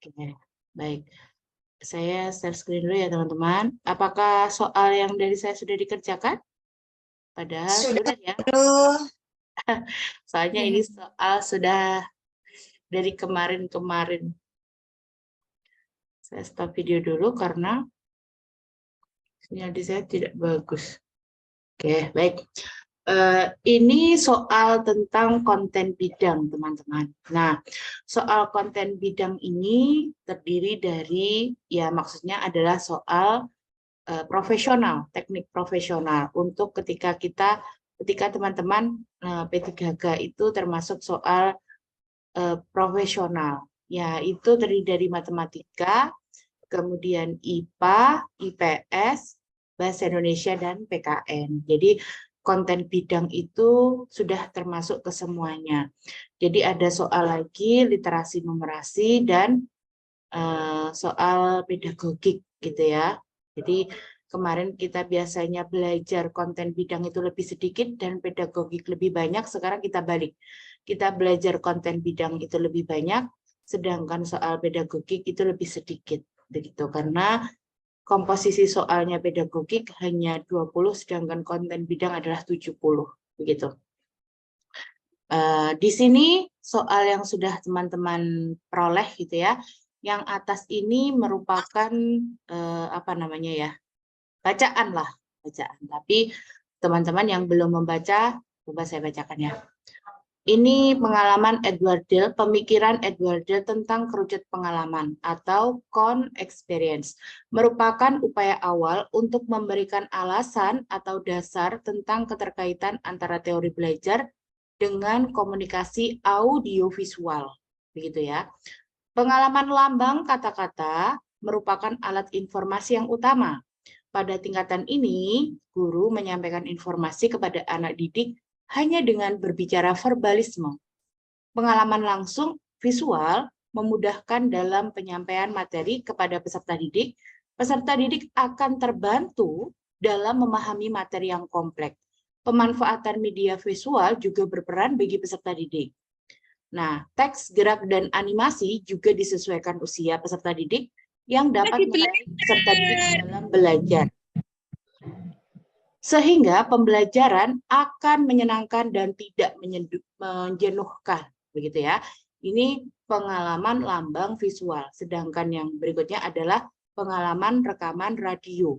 Oke, baik. Saya share screen dulu ya teman-teman. Apakah soal yang dari saya sudah dikerjakan? Padahal Sudah. sudah ya. Aduh. Soalnya ini soal sudah dari kemarin-kemarin. Saya stop video dulu karena sinyal di saya tidak bagus. Oke, baik. Ini soal tentang konten bidang, teman-teman. Nah, soal konten bidang ini terdiri dari, ya maksudnya adalah soal profesional, teknik profesional. Untuk ketika teman-teman P3K itu termasuk soal profesional. Ya, itu terdiri dari matematika, kemudian IPA, IPS, Bahasa Indonesia, dan PKN. Jadi konten bidang itu sudah termasuk ke semuanya. Jadi ada soal lagi literasi numerasi dan soal pedagogik gitu ya. Jadi kemarin kita biasanya belajar konten bidang itu lebih sedikit dan pedagogik lebih banyak, sekarang kita balik. Kita belajar konten bidang itu lebih banyak, sedangkan soal pedagogik itu lebih sedikit. Begitu, karena komposisi soalnya pedagogik hanya 20, sedangkan konten bidang adalah 70. Begitu. Di sini soal yang sudah teman-teman peroleh gitu ya. Yang atas ini merupakan apa namanya ya? Bacaan lah, bacaan. Tapi teman-teman yang belum membaca, coba saya bacakan ya. Ini pengalaman Edward Dale, pemikiran Edward Dale tentang kerucut pengalaman atau Con Experience, merupakan upaya awal untuk memberikan alasan atau dasar tentang keterkaitan antara teori belajar dengan komunikasi audiovisual. Begitu ya. Pengalaman lambang kata-kata merupakan alat informasi yang utama. Pada tingkatan ini, guru menyampaikan informasi kepada anak didik hanya dengan berbicara verbalisme. Pengalaman langsung visual memudahkan dalam penyampaian materi kepada peserta didik. Peserta didik akan terbantu dalam memahami materi yang kompleks. Pemanfaatan media visual juga berperan bagi peserta didik. Nah, teks, gerak, dan animasi juga disesuaikan usia peserta didik yang dapat melayani peserta didik dalam belajar. Sehingga pembelajaran akan menyenangkan dan tidak menjenuhkan, begitu ya. Ini pengalaman lambang visual, sedangkan yang berikutnya adalah pengalaman rekaman radio.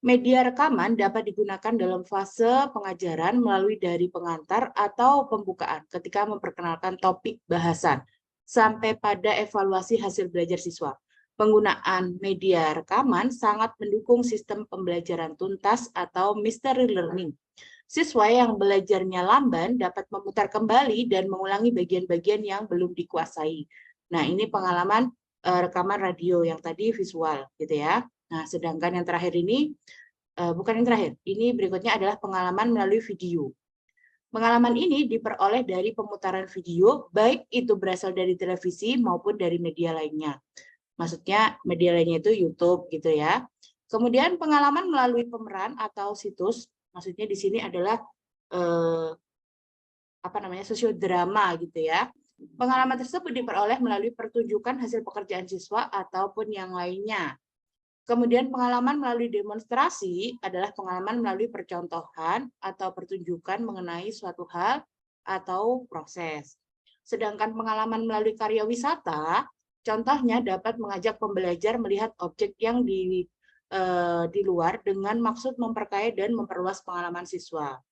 Media rekaman dapat digunakan dalam fase pengajaran melalui dari pengantar atau pembukaan ketika memperkenalkan topik bahasan sampai pada evaluasi hasil belajar siswa. Penggunaan media rekaman sangat mendukung sistem pembelajaran tuntas atau mystery learning. Siswa yang belajarnya lamban dapat memutar kembali dan mengulangi bagian-bagian yang belum dikuasai. Nah, ini pengalaman rekaman radio, yang tadi visual, gitu ya. Nah, sedangkan yang terakhir ini, bukan yang terakhir, ini berikutnya adalah pengalaman melalui video. Pengalaman ini diperoleh dari pemutaran video, baik itu berasal dari televisi maupun dari media lainnya. Maksudnya media lainnya itu YouTube gitu ya. Kemudian pengalaman melalui pemeran atau situs, maksudnya di sini adalah sosiodrama gitu ya. Pengalaman tersebut diperoleh melalui pertunjukan hasil pekerjaan siswa ataupun yang lainnya. Kemudian pengalaman melalui demonstrasi adalah pengalaman melalui percontohan atau pertunjukan mengenai suatu hal atau proses. Sedangkan pengalaman melalui karya wisata, contohnya dapat mengajak pembelajar melihat objek yang di luar dengan maksud memperkaya dan memperluas pengalaman siswa.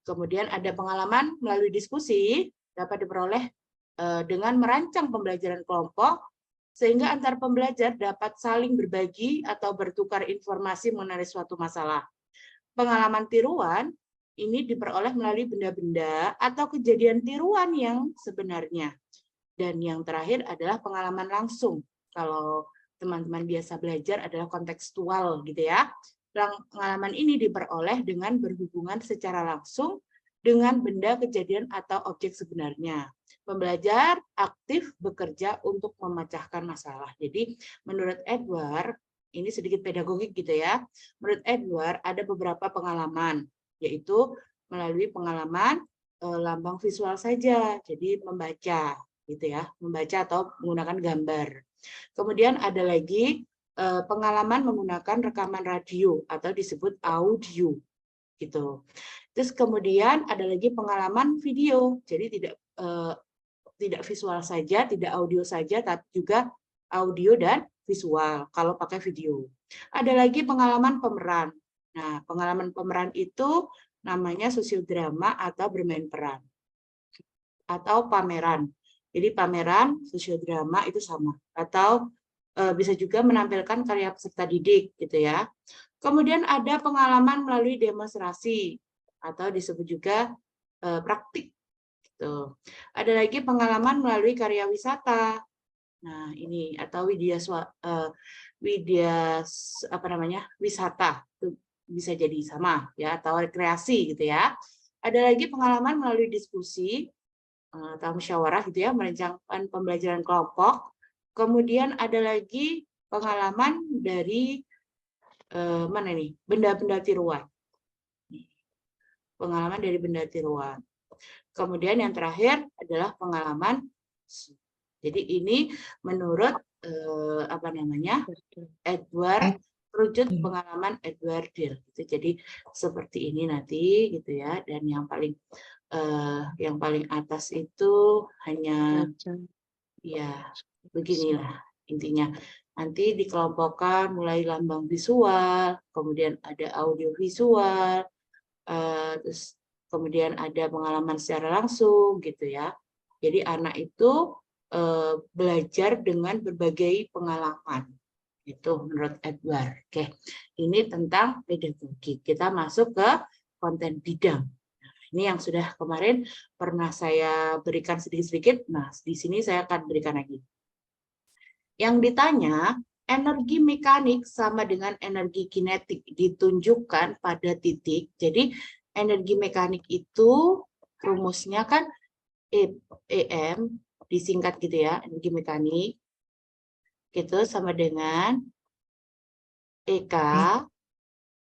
Kemudian ada pengalaman melalui diskusi, dapat diperoleh dengan merancang pembelajaran kelompok, sehingga antar pembelajar dapat saling berbagi atau bertukar informasi mengenai suatu masalah. Pengalaman tiruan ini diperoleh melalui benda-benda atau kejadian tiruan yang sebenarnya. Dan yang terakhir adalah pengalaman langsung. Kalau teman-teman biasa belajar adalah kontekstual gitu ya. Pengalaman ini diperoleh dengan berhubungan secara langsung dengan benda, kejadian, atau objek sebenarnya. Pembelajar aktif bekerja untuk memecahkan masalah. Jadi menurut Edward, ini sedikit pedagogik gitu ya. Menurut Edward ada beberapa pengalaman, yaitu melalui pengalaman lambang visual saja. Jadi membaca gitu ya, membaca atau menggunakan gambar. Kemudian ada lagi pengalaman menggunakan rekaman radio atau disebut audio gitu. Terus kemudian ada lagi pengalaman video, jadi tidak visual saja, tidak audio saja, tapi juga audio dan visual kalau pakai video. Ada lagi pengalaman pemeran. Nah, pengalaman pemeran itu namanya sosiodrama atau bermain peran atau pameran. Jadi pameran, sosiodrama itu sama, atau bisa juga menampilkan karya peserta didik gitu ya. Kemudian ada pengalaman melalui demonstrasi atau disebut juga praktik gitu. Ada lagi pengalaman melalui karya wisata. Nah, ini atau wisata itu bisa jadi sama ya, atau rekreasi gitu ya. Ada lagi pengalaman melalui diskusi atau musyawarah gitu ya, merencanakan pembelajaran kelompok. Kemudian ada lagi pengalaman dari mana nih? Benda-benda tiruan. Pengalaman dari benda tiruan. Kemudian yang terakhir adalah pengalaman. Jadi ini menurut Edward, merujuk pengalaman Edward Dill. Gitu. Jadi seperti ini nanti gitu ya. Dan yang paling atas itu hanya ya beginilah intinya. Nanti dikelompokkan mulai lambang visual, kemudian ada audio visual, terus kemudian ada pengalaman secara langsung gitu ya. Jadi anak itu belajar dengan berbagai pengalaman. Itu menurut Edward. Oke, ini tentang pedagogi. Kita masuk ke konten bidang. Ini yang sudah kemarin pernah saya berikan sedikit-sedikit. Nah, di sini saya akan berikan lagi. Yang ditanya, energi mekanik sama dengan energi kinetik ditunjukkan pada titik. Jadi, energi mekanik itu rumusnya kan EM, disingkat gitu ya, energi mekanik. Gitu sama dengan EK.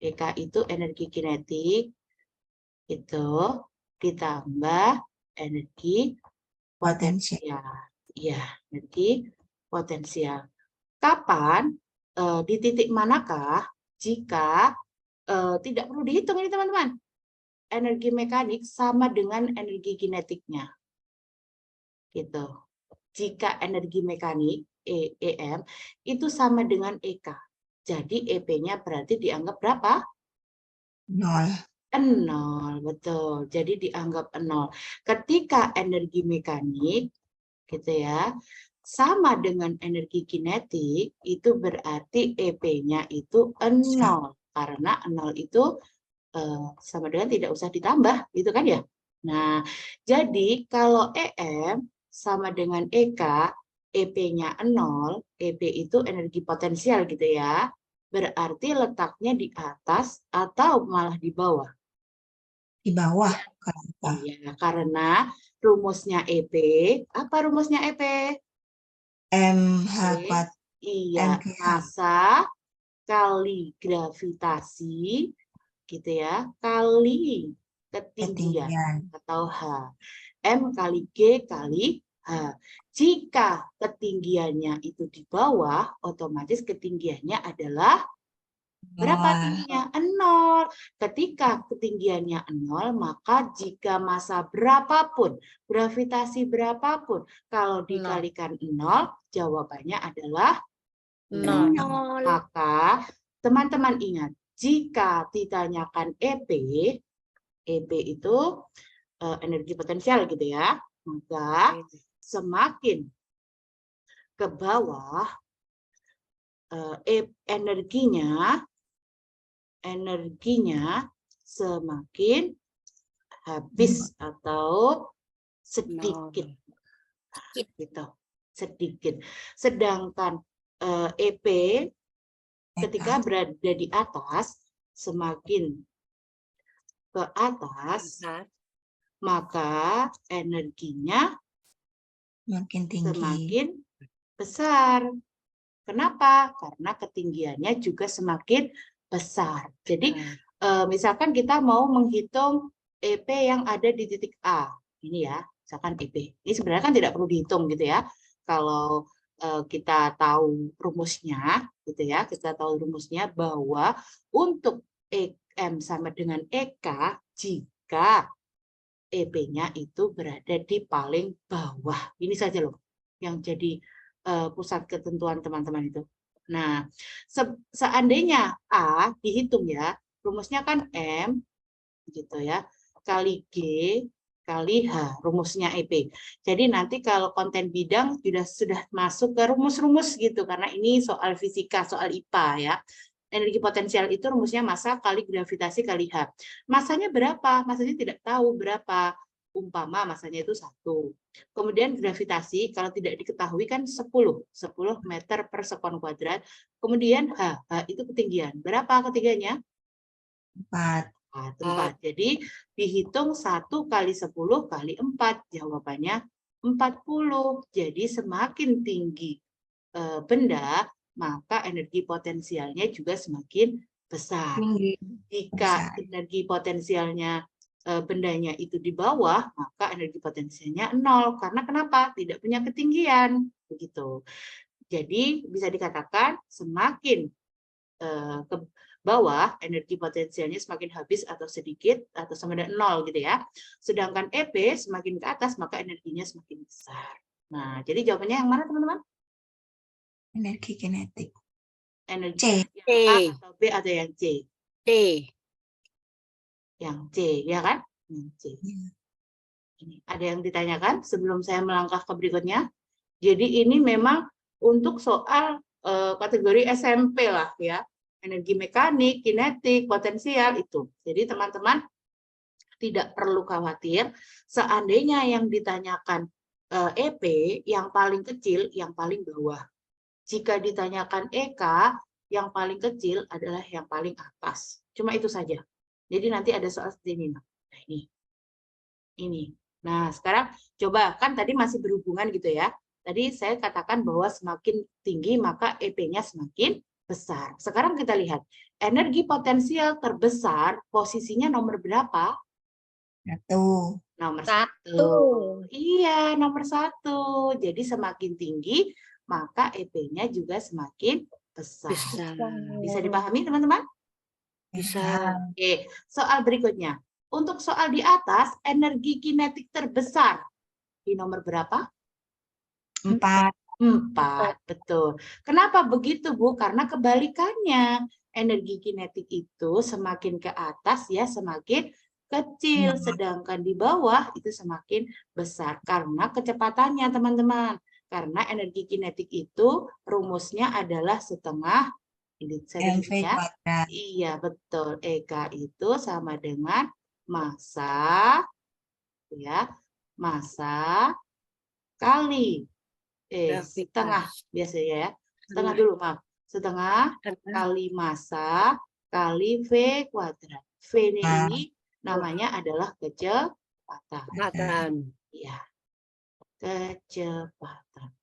EK itu energi kinetik. Itu ditambah energi potensial. Ya, energi potensial. Kapan, di titik manakah jika tidak perlu dihitung ini teman-teman. Energi mekanik sama dengan energi kinetiknya. Gitu. Jika energi mekanik EM itu sama dengan EK. Jadi EP-nya berarti dianggap berapa? 0. 0, betul. Jadi dianggap 0. Ketika energi mekanik, gitu ya, sama dengan energi kinetik, itu berarti EP-nya itu 0. Karena 0 itu sama dengan tidak usah ditambah, gitu kan ya? Nah, jadi kalau EM sama dengan EK, EP-nya 0, EP itu energi potensial gitu ya. Berarti letaknya di atas atau malah di bawah? Di bawah. Iya, karena rumusnya EP, apa rumusnya EP? MH4. Iya, massa kali gravitasi, gitu ya, kali ketinggian atau H. M kali G kali H. Jika ketinggiannya itu di bawah, otomatis ketinggiannya adalah berapa tingginya? 0. Ketika ketinggiannya 0, maka jika massa berapapun, gravitasi berapapun, kalau dikalikan 0, jawabannya adalah 0. Maka teman-teman ingat, jika ditanyakan EP itu energi potensial gitu ya, maka semakin ke bawah energinya semakin habis atau sedikit. Gitu. Sedikit. Sedangkan EP ketika berada di atas, semakin ke atas, maka energinya semakin besar. Kenapa? Karena ketinggiannya juga semakin besar. Jadi misalkan kita mau menghitung EP yang ada di titik A. Ini ya, misalkan EP. Ini sebenarnya kan tidak perlu dihitung gitu ya. Kalau kita tahu rumusnya, gitu ya, kita tahu rumusnya bahwa untuk EM sama dengan EK jika EP-nya itu berada di paling bawah. Ini saja loh yang jadi pusat ketentuan teman-teman itu. Nah, seandainya A dihitung ya, rumusnya kan M gitu ya, kali G kali H, rumusnya EP. Jadi nanti kalau konten bidang sudah masuk ke rumus-rumus gitu, karena ini soal fisika, soal IPA ya. Energi potensial itu rumusnya massa kali gravitasi kali H. Massanya berapa? Massanya tidak tahu berapa. Umpama massanya itu 1. Kemudian gravitasi kalau tidak diketahui kan 10 meter per sekon kuadrat. Kemudian H itu ketinggian. Berapa ketinggiannya? 4. 4. Jadi dihitung 1 kali 10 kali 4. Jawabannya 40. Jadi semakin tinggi benda, maka energi potensialnya juga semakin besar. Jika energi potensialnya bendanya itu di bawah, maka energi potensialnya 0. Karena kenapa? Tidak punya ketinggian. Begitu. Jadi bisa dikatakan semakin ke bawah, energi potensialnya semakin habis atau sedikit atau sama dengan 0 gitu ya. Sedangkan EP semakin ke atas maka energinya semakin besar. Nah, jadi jawabannya yang mana teman-teman? Energi kinetik. Energi C. yang A atau B atau yang C? C. Yang C, ya kan? Yang C. Ini ada yang ditanyakan sebelum saya melangkah ke berikutnya. Jadi ini memang untuk soal kategori SMP lah ya. Energi mekanik, kinetik, potensial itu. Jadi teman-teman tidak perlu khawatir seandainya yang ditanyakan EP yang paling kecil, yang paling bawah. Jika ditanyakan EK, yang paling kecil adalah yang paling atas. Cuma itu saja. Jadi nanti ada soal seperti ini. Nah, ini. Nah, sekarang coba, kan tadi masih berhubungan gitu ya. Tadi saya katakan bahwa semakin tinggi maka EP-nya semakin besar. Sekarang kita lihat, energi potensial terbesar posisinya nomor berapa? 1. Nomor 1. Iya, nomor 1. Jadi semakin tinggi, maka EP-nya juga semakin besar. Bisa dipahami, teman-teman? Bisa. Oke, soal berikutnya. Untuk soal di atas, energi kinetik terbesar di nomor berapa? 4. 4, betul. Kenapa begitu, Bu? Karena kebalikannya. Energi kinetik itu semakin ke atas ya semakin kecil, sedangkan di bawah itu semakin besar. Karena kecepatannya, teman-teman. Karena energi kinetik itu rumusnya adalah setengah mv kuadrat. Iya, betul. EK itu sama dengan massa ya, massa kali setengah biasanya ya. Setengah dulu, maaf. Setengah kali massa kali V kuadrat. V ini namanya adalah kecepatan. Iya. Kecepatan.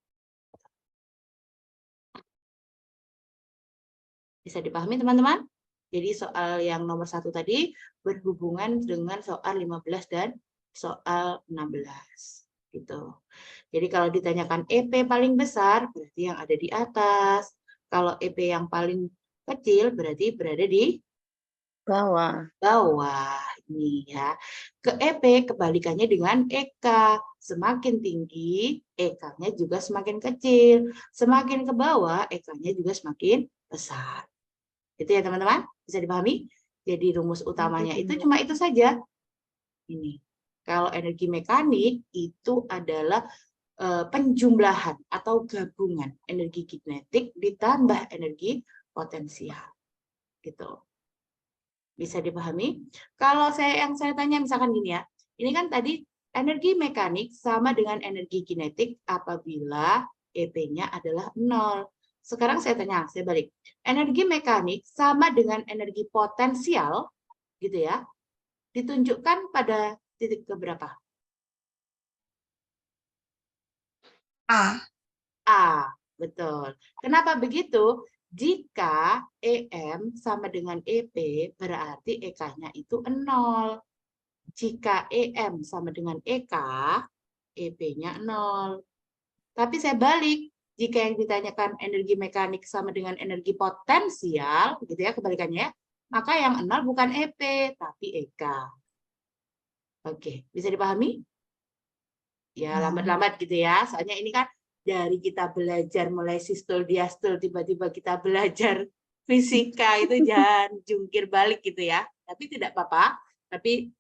Bisa dipahami, teman-teman? Jadi soal yang nomor 1 tadi berhubungan dengan soal 15 dan soal 16. Gitu. Jadi kalau ditanyakan EP paling besar, berarti yang ada di atas. Kalau EP yang paling kecil, berarti berada di bawah. Bawah. Ini ya. Ke EP kebalikannya dengan EK. Semakin tinggi, EK-nya juga semakin kecil. Semakin ke bawah, EK-nya juga semakin besar. Itu ya teman-teman, bisa dipahami? Jadi rumus utamanya itu cuma itu saja. Ini. Kalau energi mekanik itu adalah penjumlahan atau gabungan energi kinetik ditambah energi potensial. Gitu. Bisa dipahami? Kalau yang saya tanya misalkan gini ya. Ini kan tadi energi mekanik sama dengan energi kinetik apabila EP-nya adalah 0. Sekarang saya tanya, saya balik. Energi mekanik sama dengan energi potensial, gitu ya, ditunjukkan pada titik keberapa? A. A, betul. Kenapa begitu? Jika EM sama dengan EP, berarti EK-nya itu 0. Jika EM sama dengan EK, EP-nya 0. Tapi saya balik, Jika yang ditanyakan energi mekanik sama dengan energi potensial, gitu ya kebalikannya, maka yang 0 bukan EP, tapi EK. Oke, bisa dipahami? Ya, lambat-lambat gitu ya. Soalnya ini kan dari kita belajar mulai sistol, diastol, tiba-tiba kita belajar fisika, itu jangan jungkir balik gitu ya. Tapi tidak apa-apa. Tapi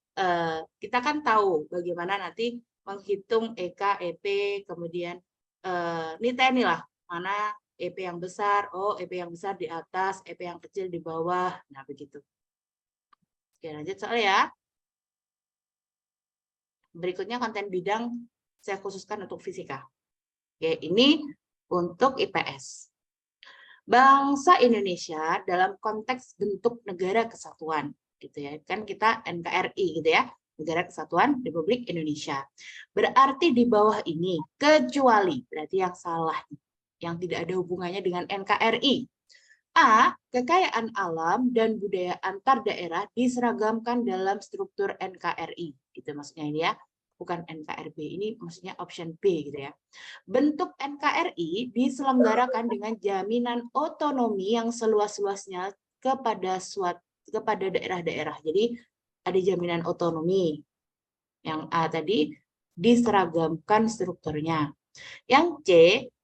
kita kan tahu bagaimana nanti menghitung EK, EP, kemudian niteni lah mana EP yang besar, oh EP yang besar di atas, EP yang kecil di bawah. Nah, begitu. Oke, lanjut soal ya. Berikutnya konten bidang saya khususkan untuk fisika. Oke, ini untuk IPS. Bangsa Indonesia dalam konteks bentuk negara kesatuan, gitu ya. Kan kita NKRI gitu ya, Negara Kesatuan Republik Indonesia. Berarti di bawah ini kecuali, berarti yang salah, yang tidak ada hubungannya dengan NKRI. A, kekayaan alam dan budaya antar daerah diseragamkan dalam struktur NKRI. Gitu maksudnya ini ya. Bukan NKRB, ini maksudnya option B gitu ya. Bentuk NKRI diselenggarakan dengan jaminan otonomi yang seluas-luasnya kepada daerah-daerah. Jadi ada jaminan otonomi. Yang A tadi diseragamkan strukturnya. Yang C,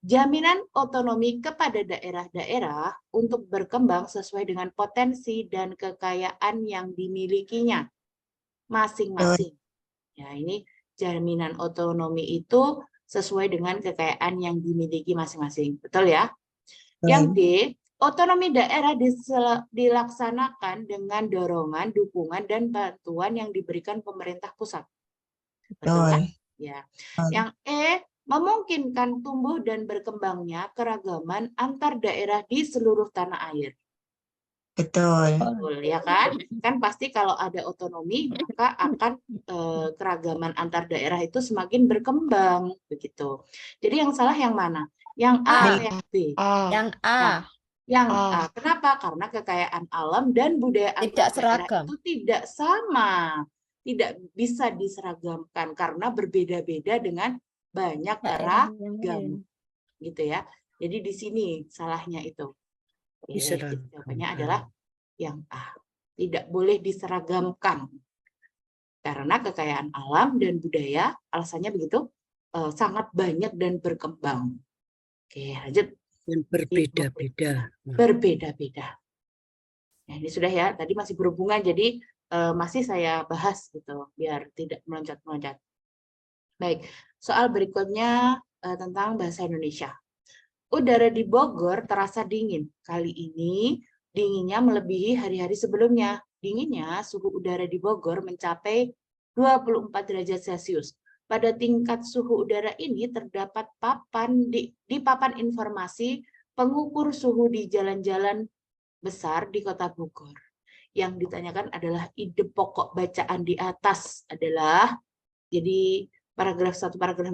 jaminan otonomi kepada daerah-daerah untuk berkembang sesuai dengan potensi dan kekayaan yang dimilikinya masing-masing. Ya, ini jaminan otonomi itu sesuai dengan kekayaan yang dimiliki masing-masing. Betul ya? Yang D, otonomi daerah dilaksanakan dengan dorongan, dukungan, dan bantuan yang diberikan pemerintah pusat. Betul kan? Ya. Yang E, memungkinkan tumbuh dan berkembangnya keragaman antar daerah di seluruh tanah air. Betul. Betul, ya kan? Kan pasti kalau ada otonomi, maka akan keragaman antar daerah itu semakin berkembang, begitu. Jadi yang salah yang mana? Yang A atau yang B? Yang A. Yang A. Kenapa? Karena kekayaan alam dan budaya antar daerah itu tidak sama. Tidak bisa diseragamkan karena berbeda-beda dengan banyak ragam. Gitu ya. Jadi di sini salahnya itu. Jawabannya adalah yang A. Tidak boleh diseragamkan. Karena kekayaan alam dan budaya, alasannya begitu, sangat banyak dan berkembang. Oke, lanjut. Dan berbeda-beda. Berbeda-beda. Nah, ini sudah ya, tadi masih berhubungan, jadi masih saya bahas gitu, biar tidak meloncat-meloncat. Baik, soal berikutnya tentang bahasa Indonesia. Udara di Bogor terasa dingin. Kali ini dinginnya melebihi hari-hari sebelumnya. Dinginnya suhu udara di Bogor mencapai 24 derajat Celcius. Pada tingkat suhu udara ini terdapat di papan informasi pengukur suhu di jalan-jalan besar di Kota Bogor. Yang ditanyakan adalah ide pokok bacaan di atas adalah, jadi paragraf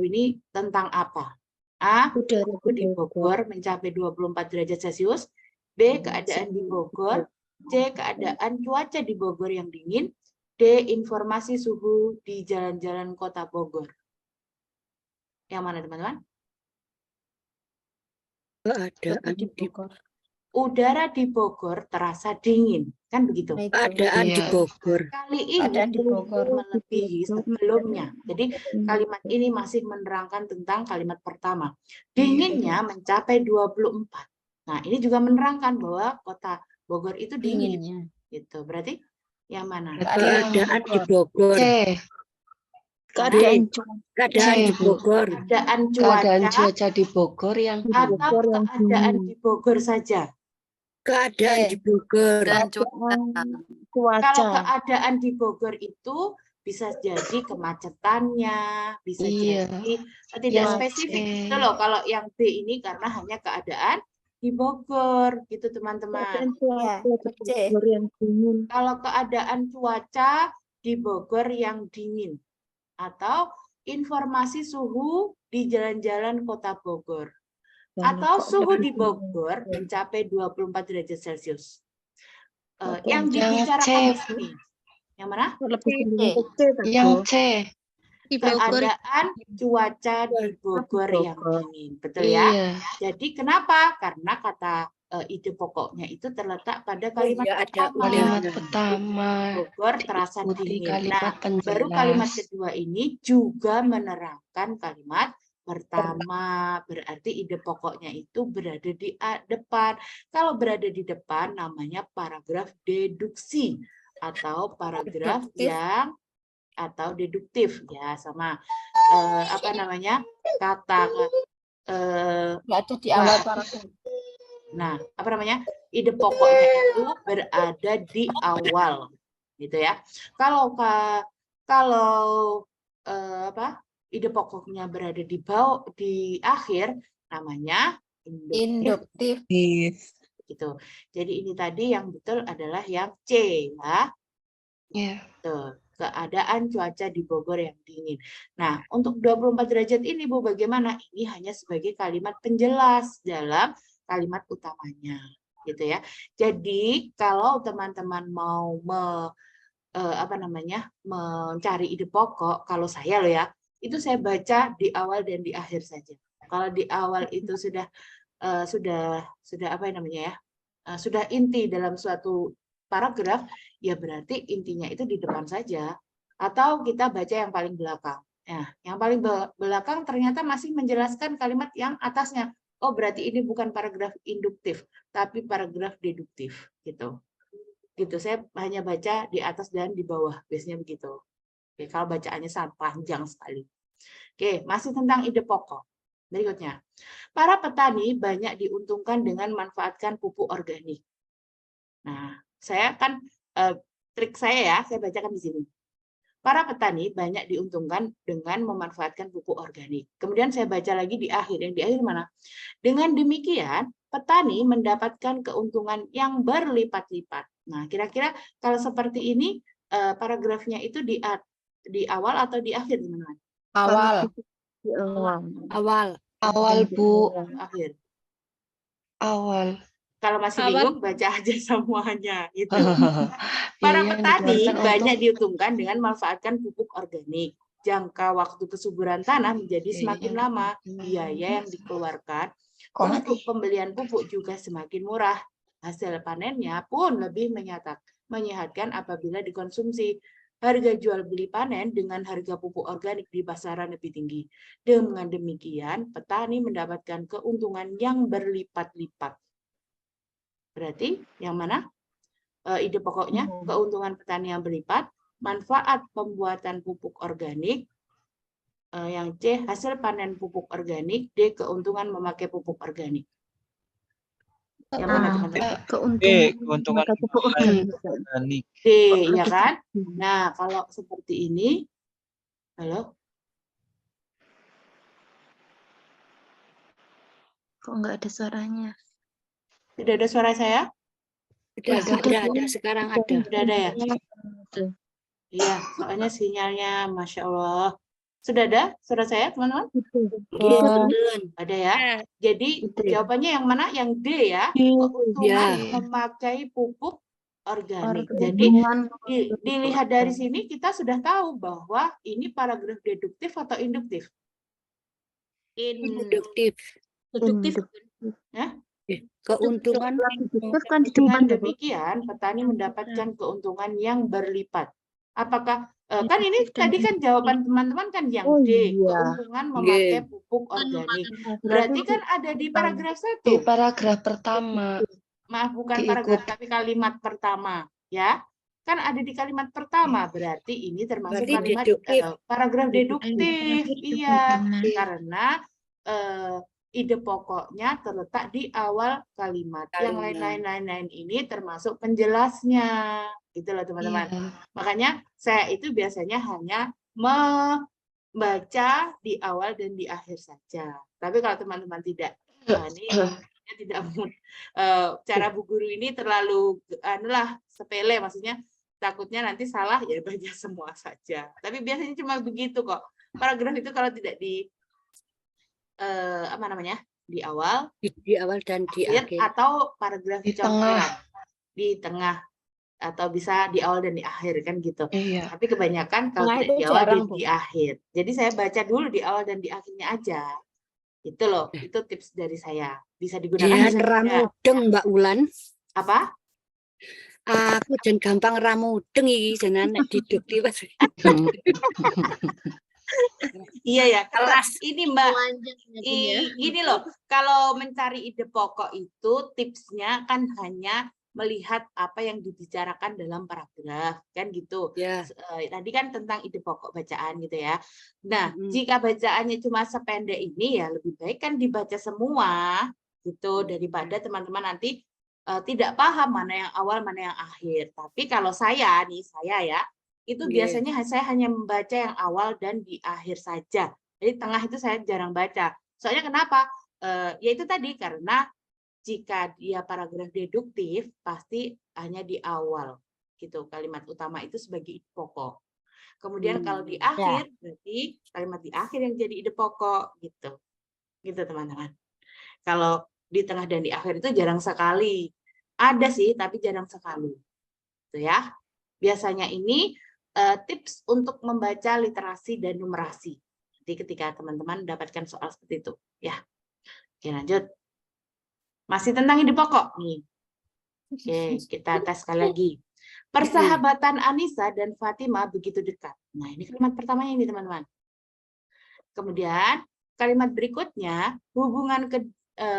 ini tentang apa? A, suhu di Bogor mencapai 24 derajat Celcius. B, keadaan di Bogor. C, keadaan cuaca di Bogor yang dingin. D, informasi suhu di jalan-jalan Kota Bogor. Yang mana, teman-teman? Keadaan di Bogor. Udara di Bogor terasa dingin, kan begitu? Keadaan di Bogor. Kali ini melebihi sebelumnya. Jadi kalimat ini masih menerangkan tentang kalimat pertama. Dinginnya mencapai 24. Nah, ini juga menerangkan bahwa Kota Bogor itu dingin. Gitu. Berarti yang mana? Keadaan di Bogor. Keadaan di Bogor. Keadaan cuaca di Bogor yang atau keadaan di Bogor saja. Keadaan di Bogor. Kalau keadaan di Bogor itu bisa jadi kemacetannya, bisa jadi tidak spesifik. Itu loh kalau yang B ini karena hanya keadaan di Bogor gitu teman-teman. Kalau keadaan cuaca di Bogor yang dingin atau informasi suhu di jalan-jalan Kota Bogor. Atau suhu di Bogor mencapai 24 derajat Celcius. Yang dibicarakan di sini. Yang mana? Yang C. Di Bogor. keadaan cuaca di Bogor yang dingin, betul ya? Iya. Jadi kenapa? Karena kata ide pokoknya itu terletak pada kalimat ya, ada pertama. Kalimat Udah. pertama Bogor terasa diikuti dingin. kalimat Nah, baru kalimat penjelas. kedua ini juga menerangkan kalimat pertama. Berarti ide pokoknya itu berada di depan. Kalau berada di depan namanya paragraf deduksi atau paragraf Deduktif. yang atau deduktif ya, sama apa namanya, kata Ada di awal paragraf. nah, apa namanya, ide pokoknya itu berada di awal, gitu ya. Kalau apa, ide pokoknya berada di akhir, namanya induktif, gitu. Jadi ini tadi yang betul adalah yang C ya. Iya. Tuh, keadaan cuaca di Bogor yang dingin. Nah, untuk 24 derajat ini Bu, bagaimana? Ini hanya sebagai kalimat penjelas dalam kalimat utamanya, gitu ya. Jadi, kalau teman-teman mau apa namanya, mencari ide pokok, kalau saya loh ya, itu saya baca di awal dan di akhir saja. Kalau di awal itu sudah apa namanya ya, sudah inti dalam suatu paragraf, ya berarti intinya itu di depan saja. Atau kita baca yang paling belakang. Nah, yang paling belakang ternyata masih menjelaskan kalimat yang atasnya. Oh, berarti ini bukan paragraf induktif, tapi paragraf deduktif, gitu. Gitu, saya hanya baca di atas dan di bawah, biasanya begitu. Oke, kalau bacaannya sangat panjang sekali. Oke, masih tentang ide pokok. Berikutnya, para petani banyak diuntungkan dengan manfaatkan pupuk organik. Nah, saya kan trik saya ya, saya bacakan di sini. Para petani banyak diuntungkan dengan memanfaatkan pupuk organik. Kemudian saya baca lagi di akhir. Yang di akhir mana? Dengan demikian, petani mendapatkan keuntungan yang berlipat-lipat. Nah, kira-kira kalau seperti ini, paragrafnya itu di awal atau di akhir, teman-teman? Awal. Awal. Awal, Bu. Akhir. Awal. Kalau masih bingung, baca aja semuanya. Itu. Biaya Para yang petani dikeluarkan banyak untuk diuntungkan dengan memanfaatkan pupuk organik. Jangka waktu kesuburan tanah menjadi semakin lama. Biaya yang dikeluarkan untuk pembelian pupuk juga semakin murah. Hasil panennya pun lebih menyehatkan apabila dikonsumsi. Harga jual beli panen dengan harga pupuk organik di pasaran lebih tinggi. Dengan demikian, petani mendapatkan keuntungan yang berlipat-lipat. Berarti yang mana? Ide pokoknya, keuntungan petani yang berlipat, manfaat pembuatan pupuk organik, yang C, hasil panen pupuk organik, D, keuntungan memakai pupuk organik. Yang mana teman-teman? Keuntungan pupuk organik. D, ya kan? Nah, kalau seperti ini, halo? Kok nggak ada suaranya? Tidak ada suara saya? Sudah ada, sekarang ada. Sudah ada ya? Iya, soalnya sinyalnya, Masya Allah. Sudah ada suara saya, teman-teman? Ada ya? Jadi jawabannya yang mana? Yang D ya? Keuntungan memakai pupuk organik. Jadi dilihat dari sini kita sudah tahu bahwa ini paragraf deduktif atau induktif? Induktif. Induktif. Ya? Keuntungan. Dengan demikian, petani mendapatkan keuntungan yang berlipat. Apakah kan ini tadi kan jawaban teman-teman kan yang D, keuntungan memakai pupuk organik. Berarti kan ada di paragraf 1. Di paragraf pertama. Maaf, bukan paragraf tapi kalimat pertama, ya. Kan ada di kalimat pertama, berarti ini termasuk kalimat paragraf deduktif. Iya, karena ide pokoknya terletak di awal kalimat. Yang lain-lain ini termasuk penjelasnya. Itulah teman-teman. Makanya saya itu biasanya hanya membaca di awal dan di akhir saja. Tapi kalau teman-teman tidak, tidak cara Bu Guru ini terlalu sepele, maksudnya takutnya nanti salah ya baca semua saja. Tapi biasanya cuma begitu kok. Paragraf itu kalau tidak di di awal dan di akhir atau paragraf campuran di tengah atau bisa di awal dan di akhir kan gitu. Iya. Tapi kebanyakan kalau Nah, tidak itu di awal jarang, dan Bu. di akhir. Jadi saya baca dulu di awal dan di akhirnya aja. Itu loh, itu tips dari saya. Bisa digunakan, Dia bisa tidak. ramudeng Mbak Ulan. Apa? Aku jan gampang ramudeng iki jenengan nek didukti Mas. Iya ya, Kelas. ini Mbak. ya. Gini loh, kalau mencari ide pokok itu tipsnya kan hanya melihat apa yang dibicarakan dalam paragraf kan gitu. Ya. Tadi kan tentang ide pokok bacaan gitu ya. Nah, Mm-mm. jika bacaannya cuma sependek ini ya lebih baik kan dibaca semua gitu daripada teman-teman nanti tidak paham mana yang awal mana yang akhir. Tapi kalau saya ya itu Nggih. biasanya saya hanya membaca yang awal dan di akhir saja. Jadi tengah itu saya jarang baca. Soalnya kenapa? Ya itu tadi karena jika dia paragraf deduktif pasti hanya di awal gitu kalimat utama itu sebagai ide pokok. Kemudian kalau di akhir berarti kalimat di akhir yang jadi ide pokok gitu. Gitu teman-teman. Kalau di tengah dan di akhir itu jarang sekali. Ada sih tapi jarang sekali. Gitu ya. Biasanya ini tips untuk membaca literasi dan numerasi. Jadi ketika teman-teman mendapatkan soal seperti itu, ya. Oke, lanjut. Masih tentang ide pokok nih. Oke, kita tes sekali lagi. Persahabatan Anissa dan Fatima begitu dekat. Nah, ini kalimat pertamanya ini, teman-teman. Kemudian, kalimat berikutnya, hubungan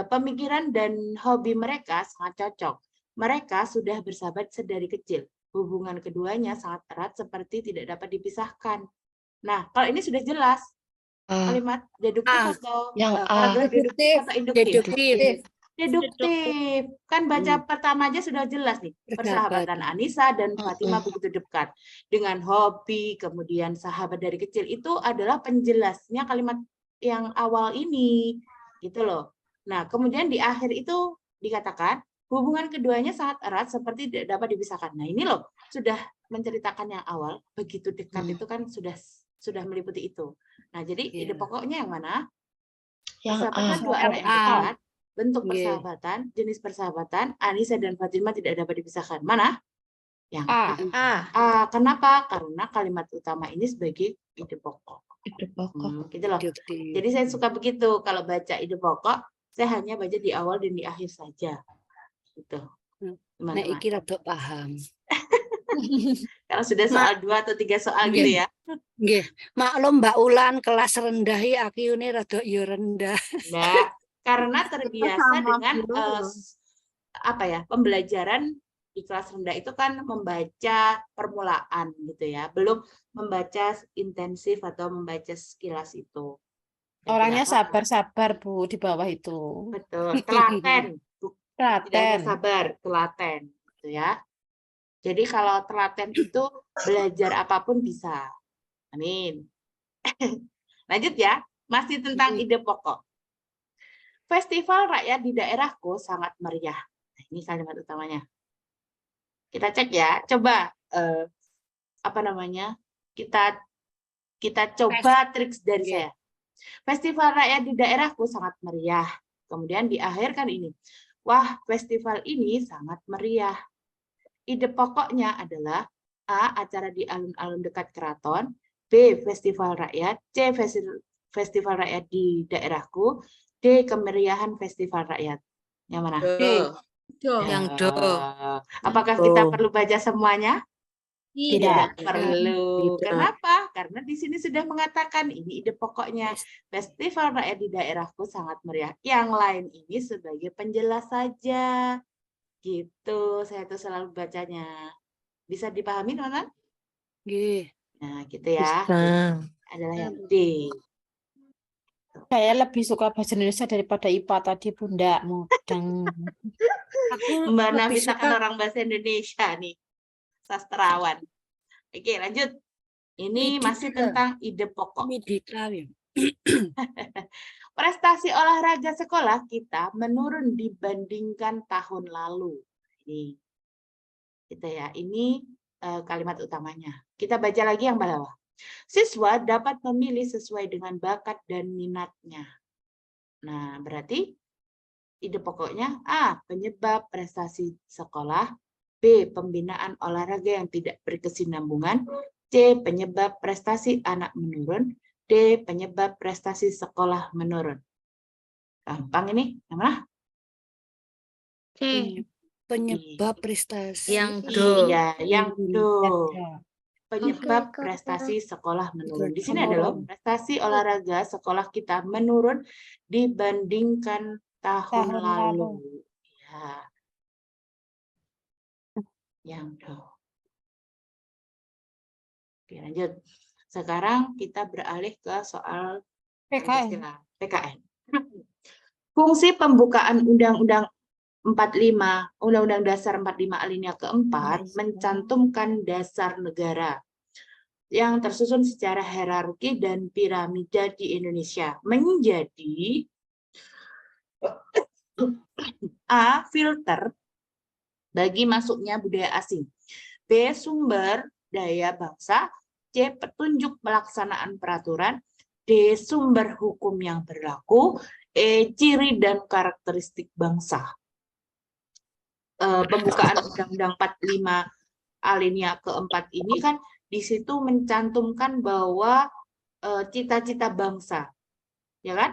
pemikiran dan hobi mereka sangat cocok. Mereka sudah bersahabat sedari kecil. Hubungan keduanya sangat erat seperti tidak dapat dipisahkan. Nah, kalau ini sudah jelas. Kalimat deduktif atau paragraf deduktif atau induktif? Deduktif. Kan baca pertama aja sudah jelas nih. Persahabatan Anissa dan Fatima begitu dekat. Dengan hobi, kemudian sahabat dari kecil. Itu adalah penjelasnya kalimat yang awal ini. Gitu loh. Nah, kemudian di akhir itu dikatakan, hubungan keduanya sangat erat seperti tidak dapat dipisahkan. Nah, ini loh, sudah menceritakan yang awal. Begitu dekat itu kan sudah meliputi itu. Nah, jadi ide pokoknya yang mana? Yang Persahabatan dua orang yang dekat, bentuk persahabatan, jenis persahabatan, Anissa dan Fatima tidak dapat dipisahkan. Mana? Yang A. Kenapa? Karena kalimat utama ini sebagai ide pokok. Ide pokok. Gitu loh. Jadi saya suka begitu. Kalau baca ide pokok, saya hanya baca di awal dan di akhir saja. Gitu. Nek iki rada paham. Kalau sudah soal 2 atau 3 soal gitu ya. Nggih, maklum Mbak Ulan kelas rendah iki IQ-ne rada ya rendah. Nah, karena terbiasa dengan pembelajaran di kelas rendah itu kan membaca permulaan gitu ya, belum membaca intensif atau membaca sekilas itu. Orangnya sabar-sabar Bu di bawah itu. Betul, telaten. Tidak hanya sabar, telaten gitu ya. Jadi kalau telaten itu belajar apapun bisa. Amin. Lanjut ya, masih tentang ide pokok. Festival rakyat di daerahku sangat meriah. Nah, ini kalimat utamanya. Kita cek ya, coba kita coba trik dari saya. Festival rakyat di daerahku sangat meriah. Kemudian di akhir kan ini. Wah, festival ini sangat meriah. Ide pokoknya adalah A. Acara di alun-alun dekat keraton, B. Festival rakyat, C. Festival rakyat di daerahku, D. Kemeriahan festival rakyat. Yang mana? D. Yang do. Apakah kita perlu baca semuanya? Tidak perlu. Kenapa? Karena di sini sudah mengatakan ini ide pokoknya. Festival rakyat di daerahku sangat meriah. Yang lain ini sebagai penjelas saja. Gitu, saya tuh selalu bacanya. Bisa dipahami, teman-teman? Nggih. Nah, gitu ya. Adalah yang D. Saya lebih suka bahasa Indonesia daripada IPA tadi, Bunda. Mudeng. Mbak Nafisa kan orang bahasa Indonesia nih. Sastrawan. Oke, lanjut. Ini masih tentang ide pokok. Prestasi olahraga sekolah kita menurun dibandingkan tahun lalu. Ini gitu ya. Ini kalimat utamanya. Kita baca lagi yang bawah. Siswa dapat memilih sesuai dengan bakat dan minatnya. Nah, berarti ide pokoknya A. Penyebab prestasi sekolah, B. Pembinaan olahraga yang tidak berkesinambungan. C. Penyebab prestasi anak menurun. D. Penyebab prestasi sekolah menurun. Gampang ini, yang mana? C. Penyebab prestasi. Yang do. Iya, yang do. Ya. Penyebab Oke, prestasi sekolah menurun. Di sini Menurun. ada loh, prestasi olahraga sekolah kita menurun dibandingkan tahun Tahun lalu. lalu. Ya. Yang do. Oke, lanjut. Sekarang kita beralih ke soal PKN. Pancasila, PKN. Fungsi pembukaan Undang-Undang 45, Undang-Undang Dasar 45 alinea keempat mencantumkan dasar negara yang tersusun secara hierarki dan piramida di Indonesia menjadi A. Filter bagi masuknya budaya asing, B. Sumber daya bangsa, C. Petunjuk pelaksanaan peraturan, D. Sumber hukum yang berlaku, E. Ciri dan karakteristik bangsa. Pembukaan Undang-Undang 45 alinea keempat ini kan di situ mencantumkan bahwa cita-cita bangsa, ya kan?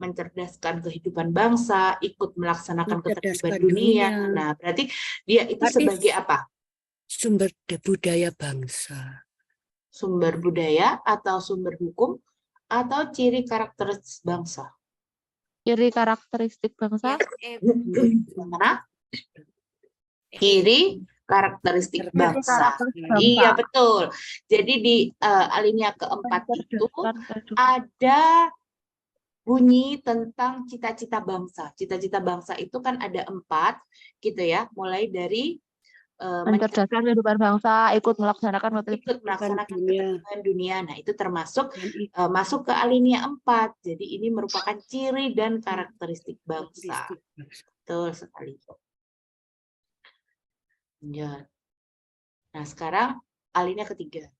Mencerdaskan kehidupan bangsa, ikut melaksanakan ketertiban Mencerdaskan dunia. dunia. Nah, berarti dia itu Berarti sebagai apa? Sumber budaya bangsa. Sumber budaya atau sumber hukum atau ciri karakteristik bangsa? Ciri karakteristik bangsa. Mana? Ciri karakteristik bangsa. karakteristik bangsa. Iya, betul. Jadi di alinea keempat itu ada bunyi tentang cita-cita bangsa. Cita-cita bangsa itu kan ada 4, gitu ya. Mulai dari Mencerdaskan kehidupan bangsa, ikut melaksanakan melaksanakan dunia. ketertiban dunia. Nah, itu termasuk Dan masuk ke alinea 4. Jadi ini merupakan ciri dan karakteristik bangsa. Betul sekali. Ya. Nah, sekarang alinea ketiga.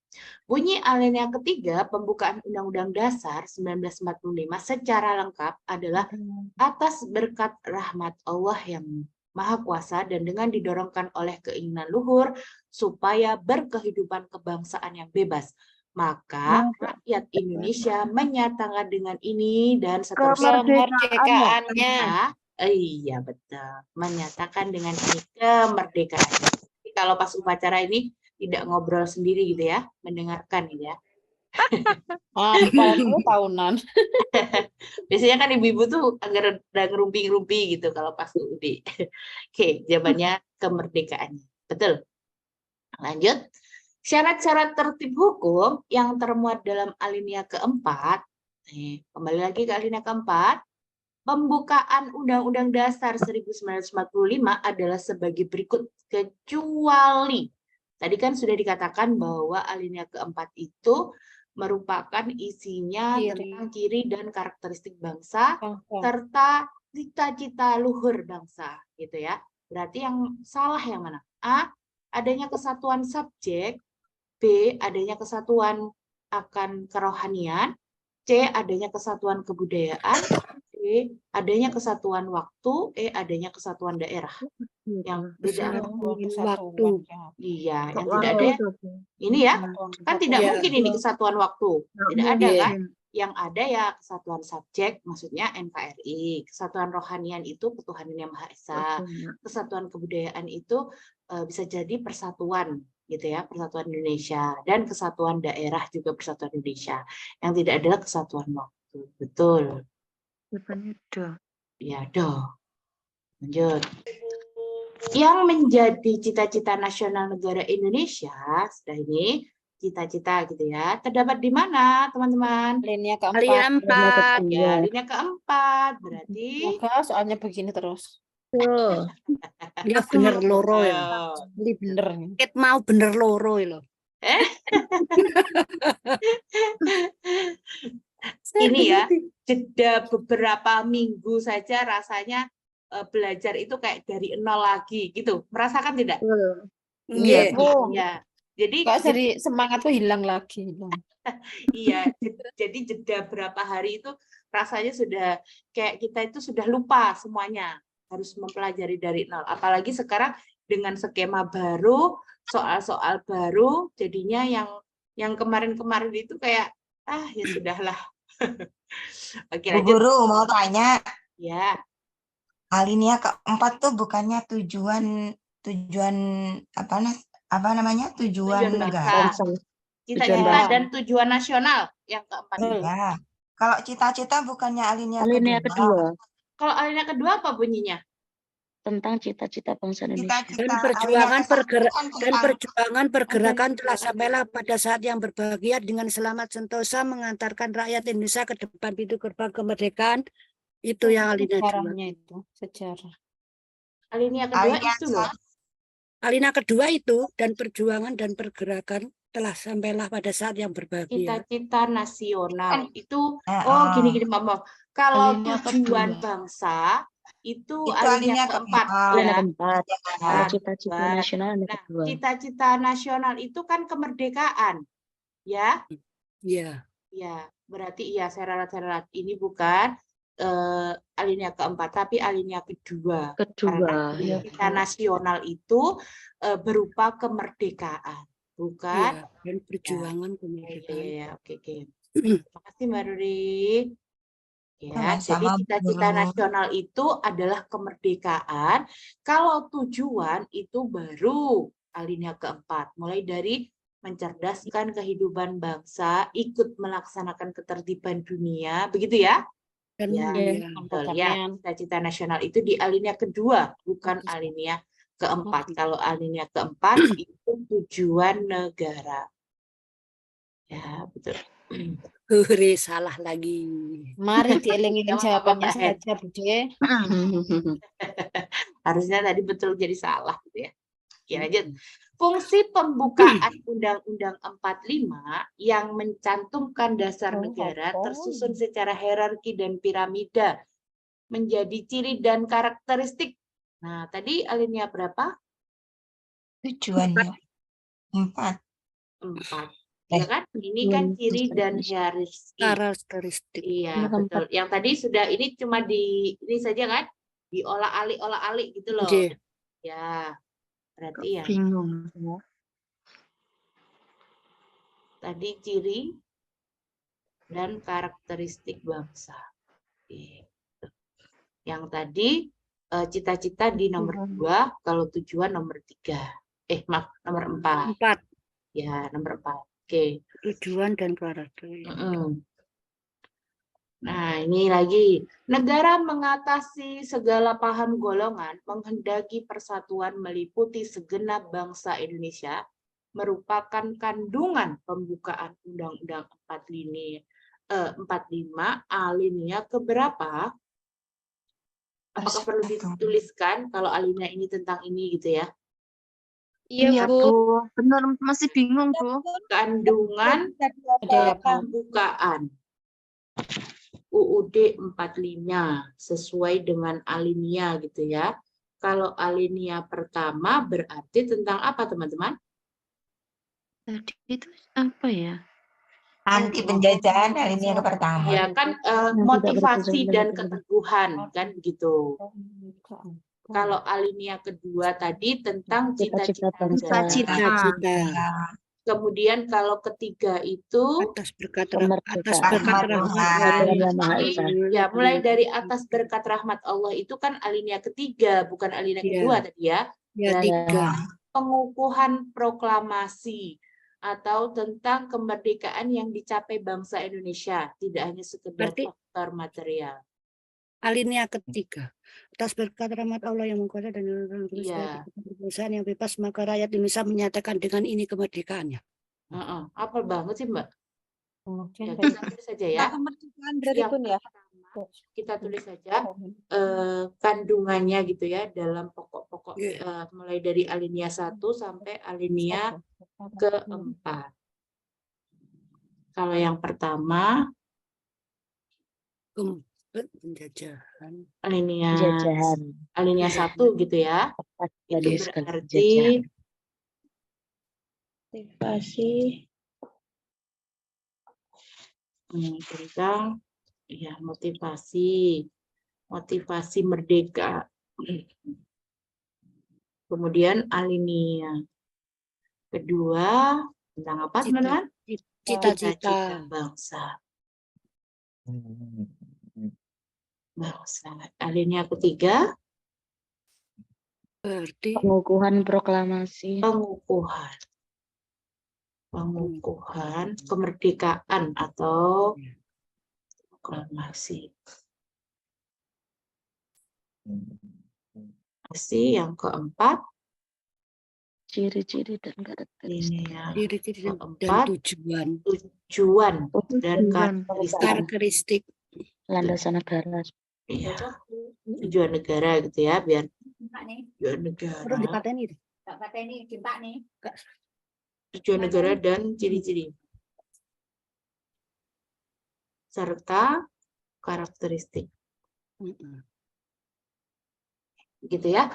Bunyi alinea ketiga pembukaan Undang-Undang Dasar 1945 secara lengkap adalah atas berkat rahmat Allah yang Maha Kuasa dan dengan didorongkan oleh keinginan luhur supaya berkehidupan kebangsaan yang bebas. Maka rakyat Indonesia menyatakan dengan ini dan seterusnya. Kemerdekaannya. Iya, betul. Menyatakan dengan ini kemerdekaan. Jadi kalau pas upacara ini tidak ngobrol sendiri gitu ya, mendengarkan gitu ya. Apalagi tahunan. Biasanya kan ibu-ibu tuh agak rada ngerumpi-ngerumpi gitu kalau pas UUD. Oke, jawabannya kemerdekaannya. Betul. Lanjut. Syarat-syarat tertib hukum yang termuat dalam alinea keempat. Kembali lagi ke alinea keempat. Pembukaan Undang-Undang Dasar 1945 adalah sebagai berikut kecuali. Tadi kan sudah dikatakan bahwa alinea keempat itu merupakan isinya tentang ciri dan karakteristik bangsa serta cita-cita luhur bangsa, gitu ya. Berarti yang salah yang mana? A. Adanya kesatuan subjek, B. Adanya kesatuan akan kerohanian, C. Adanya kesatuan kebudayaan, D. Adanya kesatuan waktu, E. Adanya kesatuan daerah. Yang beda waktu. Iya, yang tidak ada ya. Ini ya, kan tidak mungkin ini kesatuan waktu. Tidak ada kan? Yang ada ya kesatuan subjek, maksudnya NKRI. Kesatuan rohanian itu ketuhanan yang Maha Esa. Kesatuan kebudayaan itu bisa jadi persatuan, gitu ya, persatuan Indonesia. Dan kesatuan daerah juga persatuan Indonesia. Yang tidak adalah kesatuan waktu. Betul. Ya, lanjut. Yang menjadi cita-cita nasional negara Indonesia, sudah ini cita-cita gitu ya, terdapat di mana teman-teman? Alinea Alinea keempat. 4. Ya, alinea keempat, berarti Semoga soalnya begini terus. Ya bener loro ya. Ini bener nih. Ket mau bener loro ya loh. ini ya, jeda beberapa minggu saja rasanya belajar itu kayak dari nol lagi gitu. Merasakan tidak? Iya. Ya. Jadi Kok jadi semangat tuh hilang lagi. iya, jadi jeda berapa hari itu rasanya sudah kayak kita itu sudah lupa semuanya, harus mempelajari dari nol. Apalagi sekarang dengan skema baru, soal-soal baru, jadinya yang kemarin-kemarin itu kayak ya sudahlah. Oke, Bu lanjut. Guru mau tanya, Ya, alinea keempat tuh bukannya tujuan apa namanya tujuan tujuan negara? bangsa, Tujuan cita-cita bangsa. dan tujuan nasional yang keempat. Ya. Kalau cita-cita bukannya alinea Alinea kedua. kedua Kalau alinea kedua apa bunyinya? tentang cita-cita bangsa Indonesia. Cita-cita Dan alinea kedua kan tentang perjuangan pergerakan telah sampailah pada saat yang berbahagia dengan selamat sentosa mengantarkan rakyat Indonesia ke depan pintu gerbang kemerdekaan. Itu yang alinea dua. Sejarahnya itu, sejarah. Alinea kedua alinea itu loh. Alinea kedua itu dan perjuangan dan pergerakan telah sampailah pada saat yang berbahagia. Cita-cita nasional itu gini Mama. Kalau Alinea tujuan kedua. bangsa itu alinea alinea keempat Alinea ya. keempat. Kalau Nah, cita-cita nasional alinea Nah, kedua. cita-cita nasional itu kan kemerdekaan, ya? Iya. Ya, berarti iya saya ralat ini bukan alinea keempat, tapi alinea kedua. Kedua, Karena ya. cita nasional itu berupa kemerdekaan, bukan? Iya, dan perjuangan kemerdekaan. Iya, oke. Terima kasih Mbak Ruri. Ya, jadi Sama-sama, Bu cita-cita Guru. nasional itu adalah kemerdekaan. Kalau tujuan itu baru alinea keempat, mulai dari mencerdaskan kehidupan bangsa, ikut melaksanakan ketertiban dunia, begitu ya? Dan Ya, iya. betul ya. Cita-cita nasional itu di alinea kedua, bukan alinea keempat. Kalau alinea keempat itu tujuan negara. Ya, betul. Hore, salah lagi. Mari dielingin Emang jawabannya apa-apa, saja, Bude. Harusnya tadi betul jadi salah gitu ya. Oke, lanjut. Fungsi pembukaan Undang-Undang 45 yang mencantumkan dasar negara tersusun secara hierarki dan piramida menjadi ciri dan karakteristik. Nah, tadi alinea berapa? Tujuannya 4. 4. Ya kan? Ini kan ciri dan hierarki. Karakteristik. Iya, betul. Yang tadi sudah ini cuma ini saja kan? Diolah-alik gitu loh. Oke. Ya. Berarti ya. Bingung. Tadi ciri dan karakteristik bangsa. Yang tadi cita-cita di nomor 2, kalau tujuan nomor 3. Maaf, nomor 4. 4. Ya, nomor 4. Oke. Tujuan dan karakteristik. Nah, ini lagi. Negara mengatasi segala paham golongan, menghendaki persatuan meliputi segenap bangsa Indonesia, merupakan kandungan pembukaan Undang-Undang 45 alinea keberapa? Apakah perlu dituliskan kalau alinea ini tentang ini gitu ya? Iya, Bu. Benar, masih bingung, Bu. Kandungan pembukaan UUD 45 sesuai dengan alinea gitu ya. Kalau alinea pertama berarti tentang apa, teman-teman? Tadi itu apa ya? Anti penjajahan alinea pertama. Ya kan motivasi dan keteguhan kan begitu. Kalau alinea kedua tadi tentang cita-cita negara. Cita-cita. Kemudian kalau ketiga itu Atas berkat rahmat ya mulai dari atas berkat rahmat Allah itu kan alinea ketiga, bukan alinea kedua tadi ya. Ya, Dan 3. pengukuhan proklamasi atau tentang kemerdekaan yang dicapai bangsa Indonesia, tidak hanya sekedar faktor material. Alinea ketiga. Atas berkat rahmat Allah yang mengkuasa dan perusahaan yang bebas, maka rakyat Indonesia menyatakan dengan ini kemerdekaannya. Apa banget sih, Mbak? Ya, kita tulis saja ya. Kemerdekaan berarti pun ya. Kita tulis saja kandungannya gitu ya dalam pokok-pokok mulai dari alinea 1 sampai alinea keempat. Kalau yang pertama penjajahan. Alinea 1 gitu ya. Itu berarti motivasi tentang ya motivasi merdeka. Kemudian alinea kedua tentang apa, teman-teman? Cita-cita. Bangsa. Bangsa. Alinea ketiga, Berarti Pengukuhan proklamasi. pengukuhan. Pengukuhan kemerdekaan atau proklamasi. Masih yang keempat, Ciri-ciri dan karakteristik. alinea ciri-ciri dan keempat, tujuan. tujuan dan Tujuan. karakteristik. Karakteristik. Landasan negara. Iya, tujuan negara gitu ya, biar tujuan negara, tujuan negara dan ciri-ciri serta karakteristik gitu ya.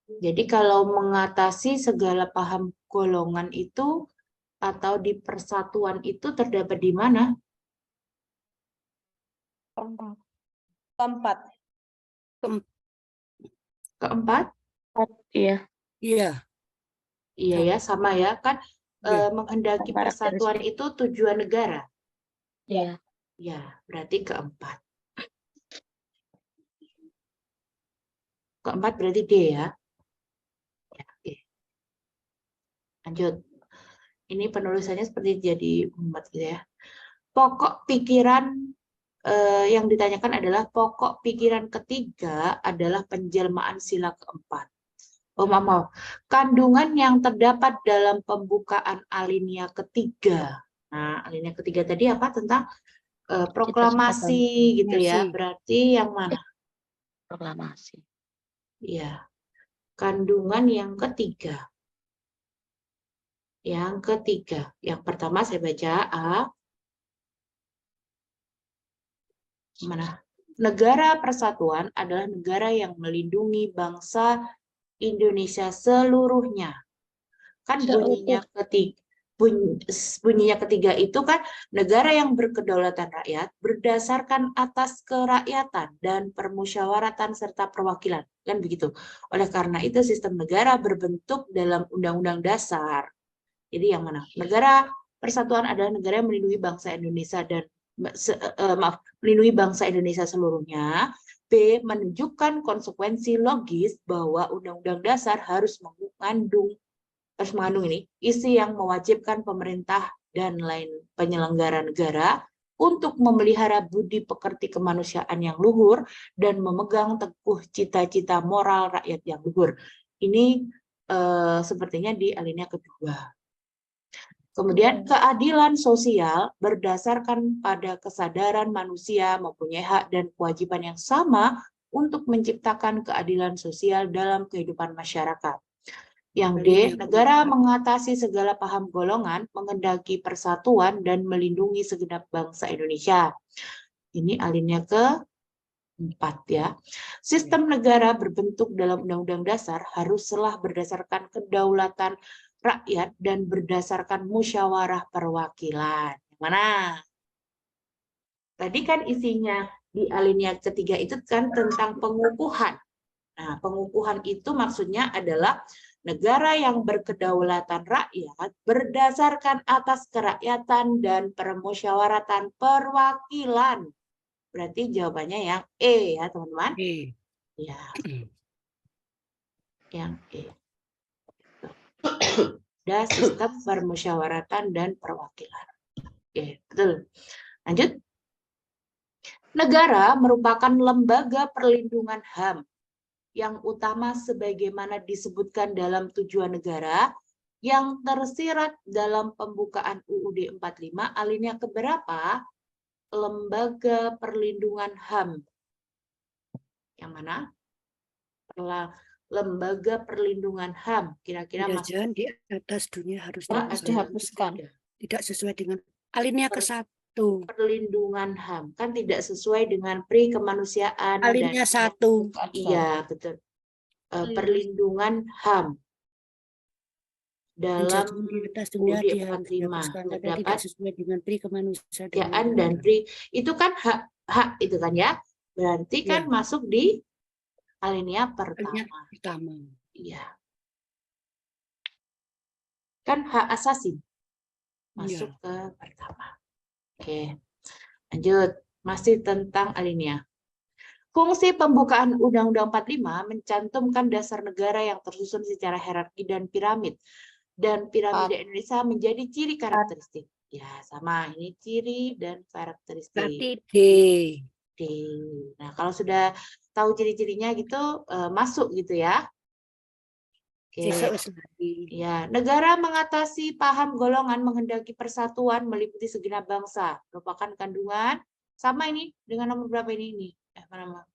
Jadi kalau mengatasi segala paham golongan itu atau di persatuan itu terdapat di mana? Keempat. Keempat? Iya. Iya. Iya ya, sama ya kan, Iya. menghendaki Karakteristik. persatuan itu tujuan negara. Iya. Ya, berarti keempat. Keempat berarti D ya. Ya, oke. Lanjut. Ini penulisannya seperti jadi empat gitu ya. Pokok pikiran yang ditanyakan adalah pokok pikiran ketiga adalah penjelmaan sila keempat. Oh, maaf. Kandungan yang terdapat dalam pembukaan alinea ketiga. Nah, alinea ketiga tadi apa? Tentang proklamasi gitu ya. Proklamasi. Berarti yang mana? Proklamasi. Ya, kandungan yang ketiga. Yang ketiga. Yang pertama saya baca A. Mana? Negara persatuan adalah negara yang melindungi bangsa Indonesia seluruhnya. Kan bunyinya ketiga itu kan negara yang berkedaulatan rakyat berdasarkan atas kerakyatan dan permusyawaratan serta perwakilan, kan begitu. Oleh karena itu sistem negara berbentuk dalam Undang-Undang Dasar. Jadi yang mana? Negara persatuan adalah negara yang melindungi bangsa Indonesia dan melindungi bangsa Indonesia seluruhnya. B. Menunjukkan konsekuensi logis bahwa Undang-Undang Dasar harus mengandung ini isi yang mewajibkan pemerintah dan lain penyelenggara negara untuk memelihara budi pekerti kemanusiaan yang luhur dan memegang teguh cita-cita moral rakyat yang luhur. Ini sepertinya di alinea kedua. Kemudian keadilan sosial berdasarkan pada kesadaran manusia mempunyai hak dan kewajiban yang sama untuk menciptakan keadilan sosial dalam kehidupan masyarakat. Yang D, negara mengatasi segala paham golongan, menghendaki persatuan dan melindungi segenap bangsa Indonesia. Ini alinea ke-4 ya. Sistem negara berbentuk dalam Undang-Undang Dasar haruslah berdasarkan kedaulatan rakyat dan berdasarkan musyawarah perwakilan. Yang mana? Tadi kan isinya di alinea ketiga itu kan tentang pengukuhan. Nah, pengukuhan itu maksudnya adalah negara yang berkedaulatan rakyat berdasarkan atas kerakyatan dan permusyawaratan perwakilan. Berarti jawabannya yang E ya, teman-teman. E. Ya. Yang E. Ada sistem permusyawaratan dan perwakilan. Oke, betul. Lanjut. Negara merupakan lembaga perlindungan HAM yang utama sebagaimana disebutkan dalam tujuan negara yang tersirat dalam pembukaan UUD 45 alinea keberapa? Lembaga perlindungan HAM. Yang mana? Lembaga perlindungan HAM. Kira-kira Ya, Mas jangan di atas dunia harus dihapuskan. tidak sesuai dengan alinea ke-1. perlindungan HAM kan tidak sesuai dengan pri kemanusiaan Alinea dan 1. iya betul. Perlindungan HAM dalam Penjajahan di atas dunia UUD dia 45 dihapuskan karena tidak terdapat sesuai dengan pri kemanusiaan dan pri itu kan hak itu kan ya, berarti kan Ya. masuk di alinea pertama. pertama. Iya. Kan hak asasi. Masuk ke pertama. Oke. Lanjut. Masih tentang alinea. Fungsi pembukaan Undang-Undang 45 mencantumkan dasar negara yang tersusun secara hierarki dan piramid. Dan piramida Indonesia menjadi ciri karakteristik. Ya, sama. Ini ciri dan karakteristik. Berarti D. D. Nah, kalau sudah tahu ciri-cirinya gitu, masuk gitu ya. Oke. Ya, negara mengatasi paham golongan menghendaki persatuan meliputi segenap bangsa. Merupakan kandungan sama ini dengan nomor berapa ini? Mana?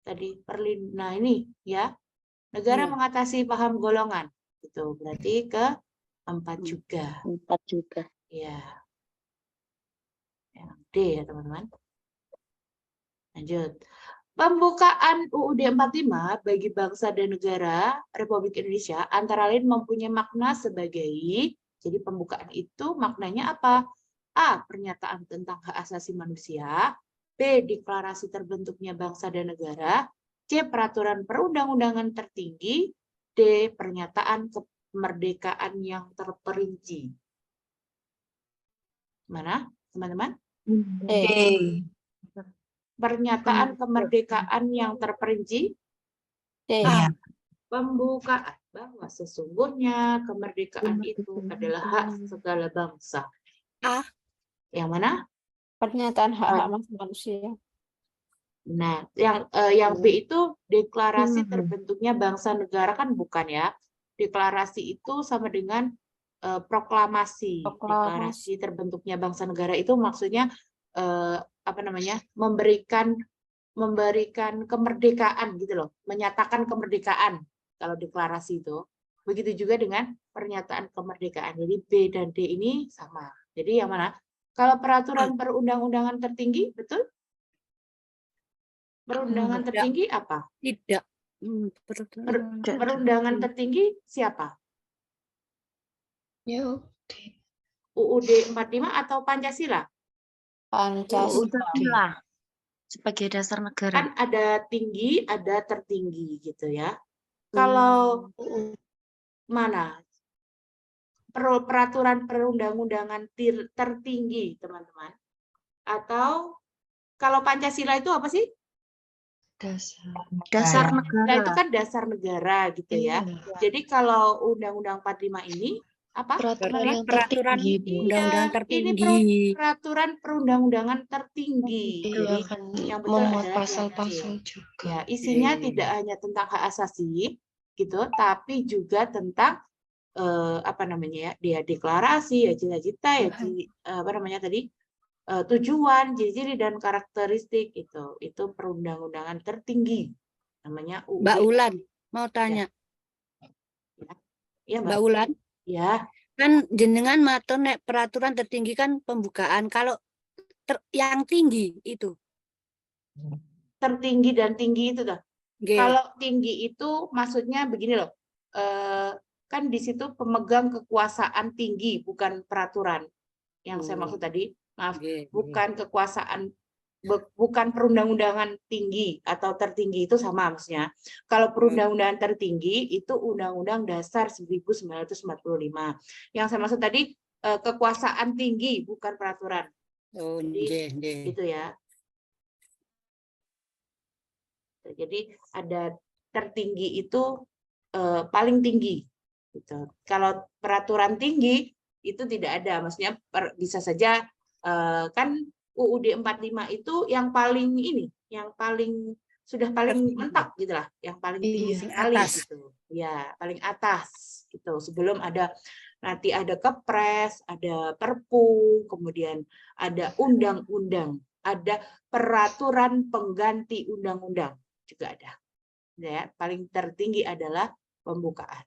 Tadi nah ini ya. Negara mengatasi paham golongan. Itu berarti ke 4 juga. 4 juga. Ya. Yang D ya, teman-teman. Lanjut. Pembukaan UUD 45 bagi bangsa dan negara Republik Indonesia antara lain mempunyai makna sebagai, jadi pembukaan itu maknanya apa? A. Pernyataan tentang hak asasi manusia. B. Deklarasi terbentuknya bangsa dan negara. C. Peraturan perundang-undangan tertinggi. D. Pernyataan kemerdekaan yang terperinci. Mana, teman-teman? D. Pernyataan kemerdekaan yang terperinci. Iya. Pembukaan bahwa sesungguhnya kemerdekaan itu adalah hak segala bangsa. A. Yang mana? Pernyataan hak-hak manusia. Nah, yang B itu deklarasi terbentuknya bangsa negara, kan bukan ya? Deklarasi itu sama dengan proklamasi. Deklarasi terbentuknya bangsa negara itu maksudnya apa namanya? memberikan kemerdekaan gitu loh, menyatakan kemerdekaan kalau deklarasi itu. Begitu juga dengan pernyataan kemerdekaan. Jadi B dan D ini sama. Jadi yang mana? Kalau peraturan perundang-undangan tertinggi, betul? Perundangan tertinggi apa? Tidak. Perundangan tertinggi siapa? UUD 45 atau Pancasila? Pancasila. Sebagai dasar negara. Kan ada tinggi, ada tertinggi gitu ya. Kalau mana? Peraturan perundang-undangan tertinggi, teman-teman. Atau kalau Pancasila itu apa sih? Dasar negara. Nah, itu kan dasar negara gitu ya. Jadi kalau Undang-Undang 45 ini apa? Peraturan Ini undang-undangan tertinggi. peraturan perundang-undangan tertinggi. Jadi yang betul adalah pasal-pasal juga. ya, isinya tidak hanya tentang hak asasi gitu, tapi juga tentang apa namanya ya, dia deklarasi, ya cita-cita, ya apa namanya tadi, tujuan, ciri-ciri dan karakteristik itu perundang-undangan tertinggi, namanya UUD. Mbak Ulan mau tanya. Ya, Mbak Ulan. Ya. Kan jenengan matur nek peraturan tertinggi kan pembukaan. Kalau yang tinggi itu. Tertinggi dan tinggi itu tuh. Nggih. Kalau tinggi itu maksudnya begini loh. Kan di situ pemegang kekuasaan tinggi, bukan peraturan. Yang saya maksud tadi, maaf, bukan kekuasaan, bukan perundang-undangan tinggi atau tertinggi, itu sama maksudnya. Kalau perundang-undangan tertinggi itu Undang-Undang Dasar 1945. Yang saya maksud tadi kekuasaan tinggi, bukan peraturan. Jadi itu ya. Jadi ada tertinggi itu paling tinggi. Gitu. Kalau peraturan tinggi itu tidak ada, maksudnya bisa saja kan UUD 45 itu yang paling ini, yang paling sudah paling mentok gitulah, yang paling tinggi sekali gitu. Ya, paling atas gitu. Sebelum ada nanti ada Kepres, ada Perpu, kemudian ada undang-undang, ada peraturan pengganti undang-undang juga ada. Ya, paling tertinggi adalah pembukaan.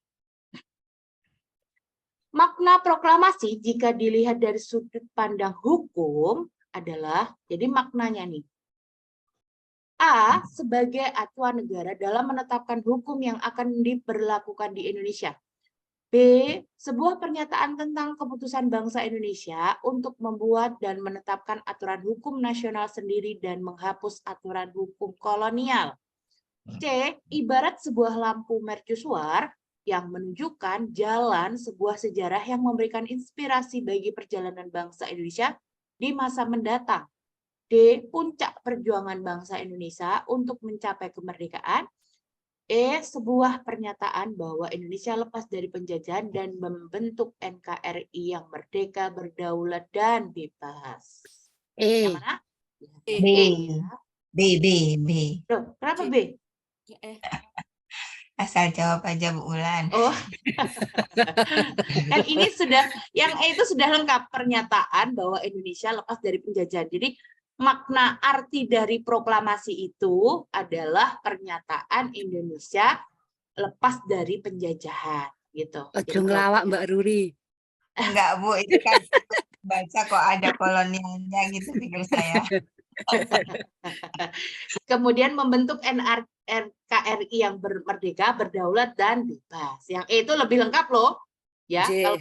Makna proklamasi jika dilihat dari sudut pandang hukum adalah, jadi maknanya nih, A, sebagai acuan negara dalam menetapkan hukum yang akan diberlakukan di Indonesia. B, sebuah pernyataan tentang keputusan bangsa Indonesia untuk membuat dan menetapkan aturan hukum nasional sendiri dan menghapus aturan hukum kolonial. C, ibarat sebuah lampu mercusuar yang menunjukkan jalan sebuah sejarah yang memberikan inspirasi bagi perjalanan bangsa Indonesia di masa mendatang. D. Puncak perjuangan bangsa Indonesia untuk mencapai kemerdekaan. E. Sebuah pernyataan bahwa Indonesia lepas dari penjajahan dan membentuk NKRI yang merdeka, berdaulat, dan bebas. Yang mana? B. E. Ya. B. Loh, kenapa B? Asal jawab aja Bu Ulan. Oh, kan ini sudah, yang E itu sudah lengkap pernyataan bahwa Indonesia lepas dari penjajahan. Jadi makna arti dari proklamasi itu adalah pernyataan Indonesia lepas dari penjajahan, gitu. Ojo Jadi ngelawak Mbak Ruri. Enggak Bu, itu kan baca kok ada kolonialnya gitu pikir saya. kemudian membentuk NKRI yang merdeka, berdaulat, dan bebas. Yang E itu lebih lengkap loh, ya. J.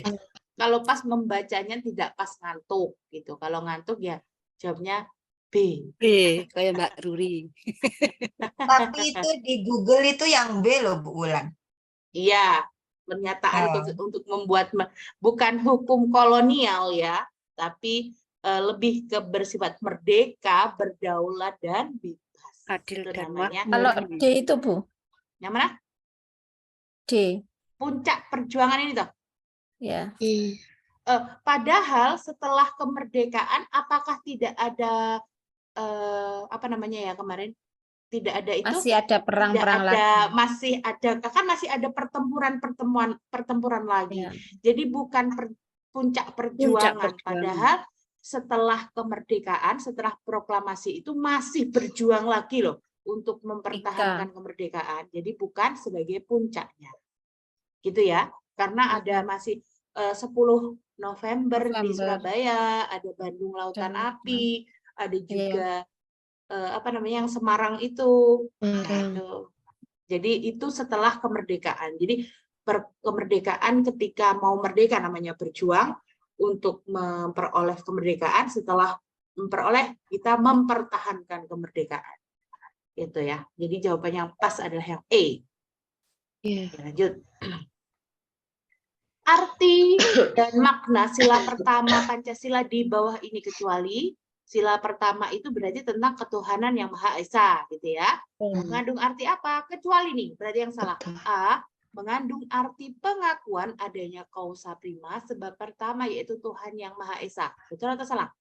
Kalau pas membacanya tidak pas ngantuk, gitu. Kalau ngantuk ya jawabnya B. B kayak Mbak Ruri. Tapi itu di Google itu yang B loh Bu Ulan. Iya, pernyataan untuk membuat bukan hukum kolonial ya, tapi lebih ke bersifat merdeka, berdaulat, dan bebas. Adil Itu dan namanya. Kalau makmur. D itu Bu, Yang mana? D. Puncak perjuangan ini toh. Ya. Padahal setelah kemerdekaan, apakah tidak ada apa namanya ya kemarin? Tidak ada itu. Masih ada Tidak perang-perang ada, lagi. masih ada, kan masih ada pertempuran lagi. Ya. Jadi bukan puncak perjuangan, perjuangan. padahal setelah kemerdekaan, setelah proklamasi itu masih berjuang lagi loh untuk mempertahankan kemerdekaan. Jadi bukan sebagai puncaknya. Gitu ya. Karena ada masih 10 November di Surabaya, ada Bandung Lautan Api, ada juga apa namanya yang Semarang itu. Nah, itu. Jadi itu setelah kemerdekaan. Jadi kemerdekaan ketika mau merdeka namanya berjuang untuk memperoleh kemerdekaan, setelah memperoleh kita mempertahankan kemerdekaan. Gitu ya. Jadi jawaban yang pas adalah yang E. Lanjut. Arti dan makna sila pertama Pancasila di bawah ini kecuali sila pertama itu berarti tentang ketuhanan yang Maha Esa, gitu ya. Mengandung arti apa? Kecuali nih, berarti yang salah. A, mengandung arti pengakuan adanya kausa prima sebab pertama yaitu Tuhan yang Maha Esa. Betul atau salah?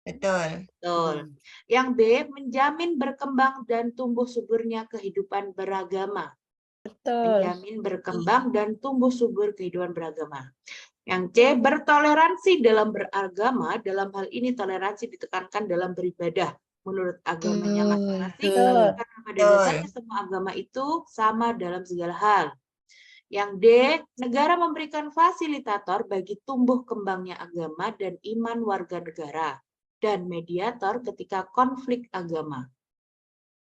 Betul. Betul. Yang B, menjamin berkembang dan tumbuh suburnya kehidupan beragama. Betul. Menjamin berkembang dan tumbuh subur kehidupan beragama. Yang C, bertoleransi dalam beragama, dalam hal ini toleransi ditekankan dalam beribadah menurut agamanya masing-masing, karena pada dasarnya semua agama itu sama dalam segala hal. Yang D, negara memberikan fasilitator bagi tumbuh kembangnya agama dan iman warga negara, dan mediator ketika konflik agama.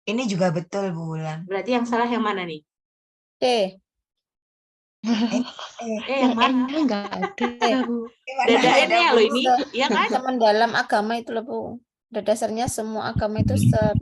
Ini juga betul Bu Ulan. Berarti yang salah yang mana nih? D. Yang mana? Ini enggak ada, Bu. Dadainnya ya loh ini, ya kan? Teman dalam agama itu loh Bu. Pada dasarnya semua agama itu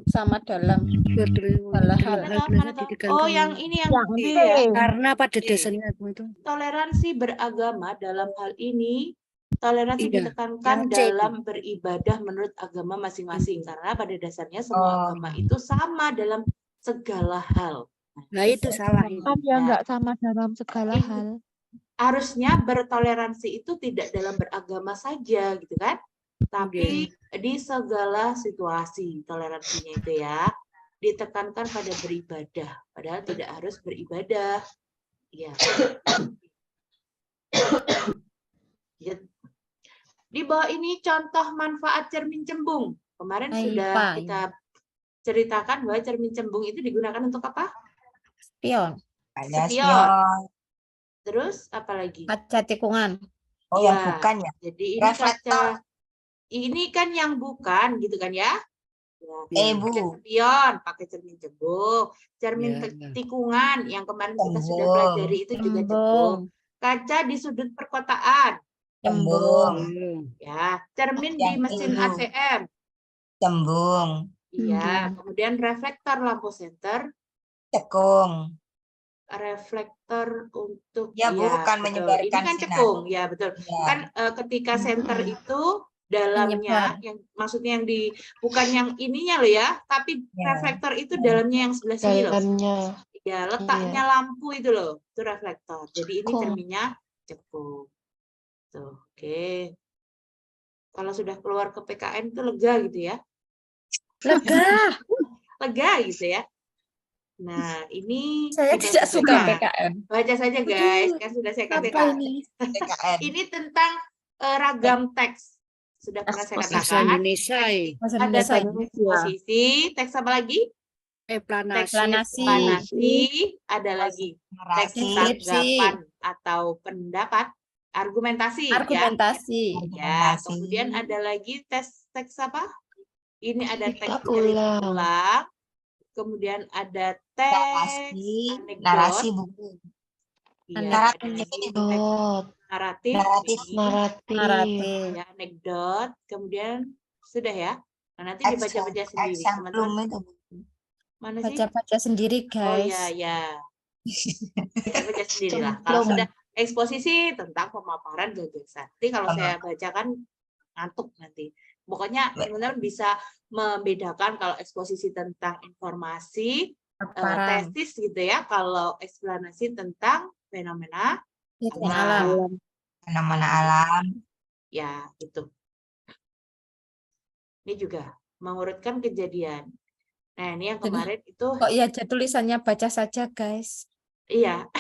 sama dalam segala hal. Mana toh? Oh, yang ini yang Yang D D. ya. Karena pada dasarnya agama itu Toleransi beragama dalam hal ini, toleransi Iya, ditekankan yang C. dalam beribadah menurut agama masing-masing. Karena pada dasarnya semua agama itu sama dalam segala hal. Nah itu salah itu. Kan ya enggak sama dalam segala hal. Harusnya bertoleransi itu tidak dalam beragama saja, gitu kan? Tapi di segala situasi toleransinya itu ya ditekankan pada beribadah, padahal tidak harus beribadah. Ya. Di bawah ini contoh manfaat cermin cembung. Kemarin sudah kita ceritakan bahwa cermin cembung itu digunakan untuk apa? Spion. Ada Spion. spion. Terus apa lagi? Kaca tikungan. Oh Ya, yang bukan ya. jadi ini Reflektor. kaca. Ini kan yang bukan, gitu kan ya? Ya, Bu. spion pakai cermin cembung, cermin Ya. tikungan yang kemarin kita sudah Cembung. pelajari itu juga cembung. Kaca di sudut perkotaan, Cembung. ya. Cermin di Yang mesin ini. ATM, Cembung. iya. Kemudian reflektor lampu senter, Cekung. reflektor untuk Ya, Bu, kan betul. menyebarkan Ini kan sinar. cekung, ya betul. Ya. Kan ketika center itu dalamnya, Menyebar. yang maksudnya yang di bukan yang ininya loh ya, tapi Ya. reflektor itu dalamnya yang sebelah sini loh. Dalamnya. Ya, letaknya lampu itu loh, itu reflektor. Jadi ini Cekung. cerminnya cekung. Tuh, oke. Kalau sudah keluar ke PKN itu lega gitu ya. Lega. Lega gitu ya. Nah, ini Saya dibaca tidak suka saja. PKN. Baca saja guys, kan sudah saya Apa katakan. ini? PKN. Ini tentang ragam teks. Sudah pernah saya Eksposisi. Bahasa katakan. Indonesia. Bahasa Ada Indonesia. teks eksposisi, teks apa lagi? Teks Planasi. Eksplanasi. eksplanasi, ada lagi teks Narasi. Deskripsi. tanggapan atau pendapat, argumentasi, ya. Argumentasi. Ya, Argumentasi. kemudian ada lagi teks apa? Ini ada teks Dikta cerita ulang. ulang. Kemudian ada teks Narasi. anekdot. Narasi buku. Iya, Naratif. ada lagi teks Anekdot. naratif, Naratif. ini, Naratif. Naratif. ya, anekdot. Kemudian sudah ya. Nah, nanti dibaca-baca sendiri, Exemplum teman-teman. itu. Mana sih? Baca-baca sendiri, Oh guys. ya, ya. Baca sendiri lah. Kalau Cemplung. sudah eksposisi tentang pemaparan gagasan. Nanti kalau saya bacakan ngantuk nanti. Pokoknya teman-teman bisa membedakan kalau eksposisi tentang informasi, Paparan. tesis gitu ya. Kalau eksplanasi tentang fenomena Fenomena alam. alam. Fenomena alam. Ya, itu. Ini juga mengurutkan kejadian. Nah, ini yang kemarin itu, Kok ya aja tulisannya baca saja, guys. iya.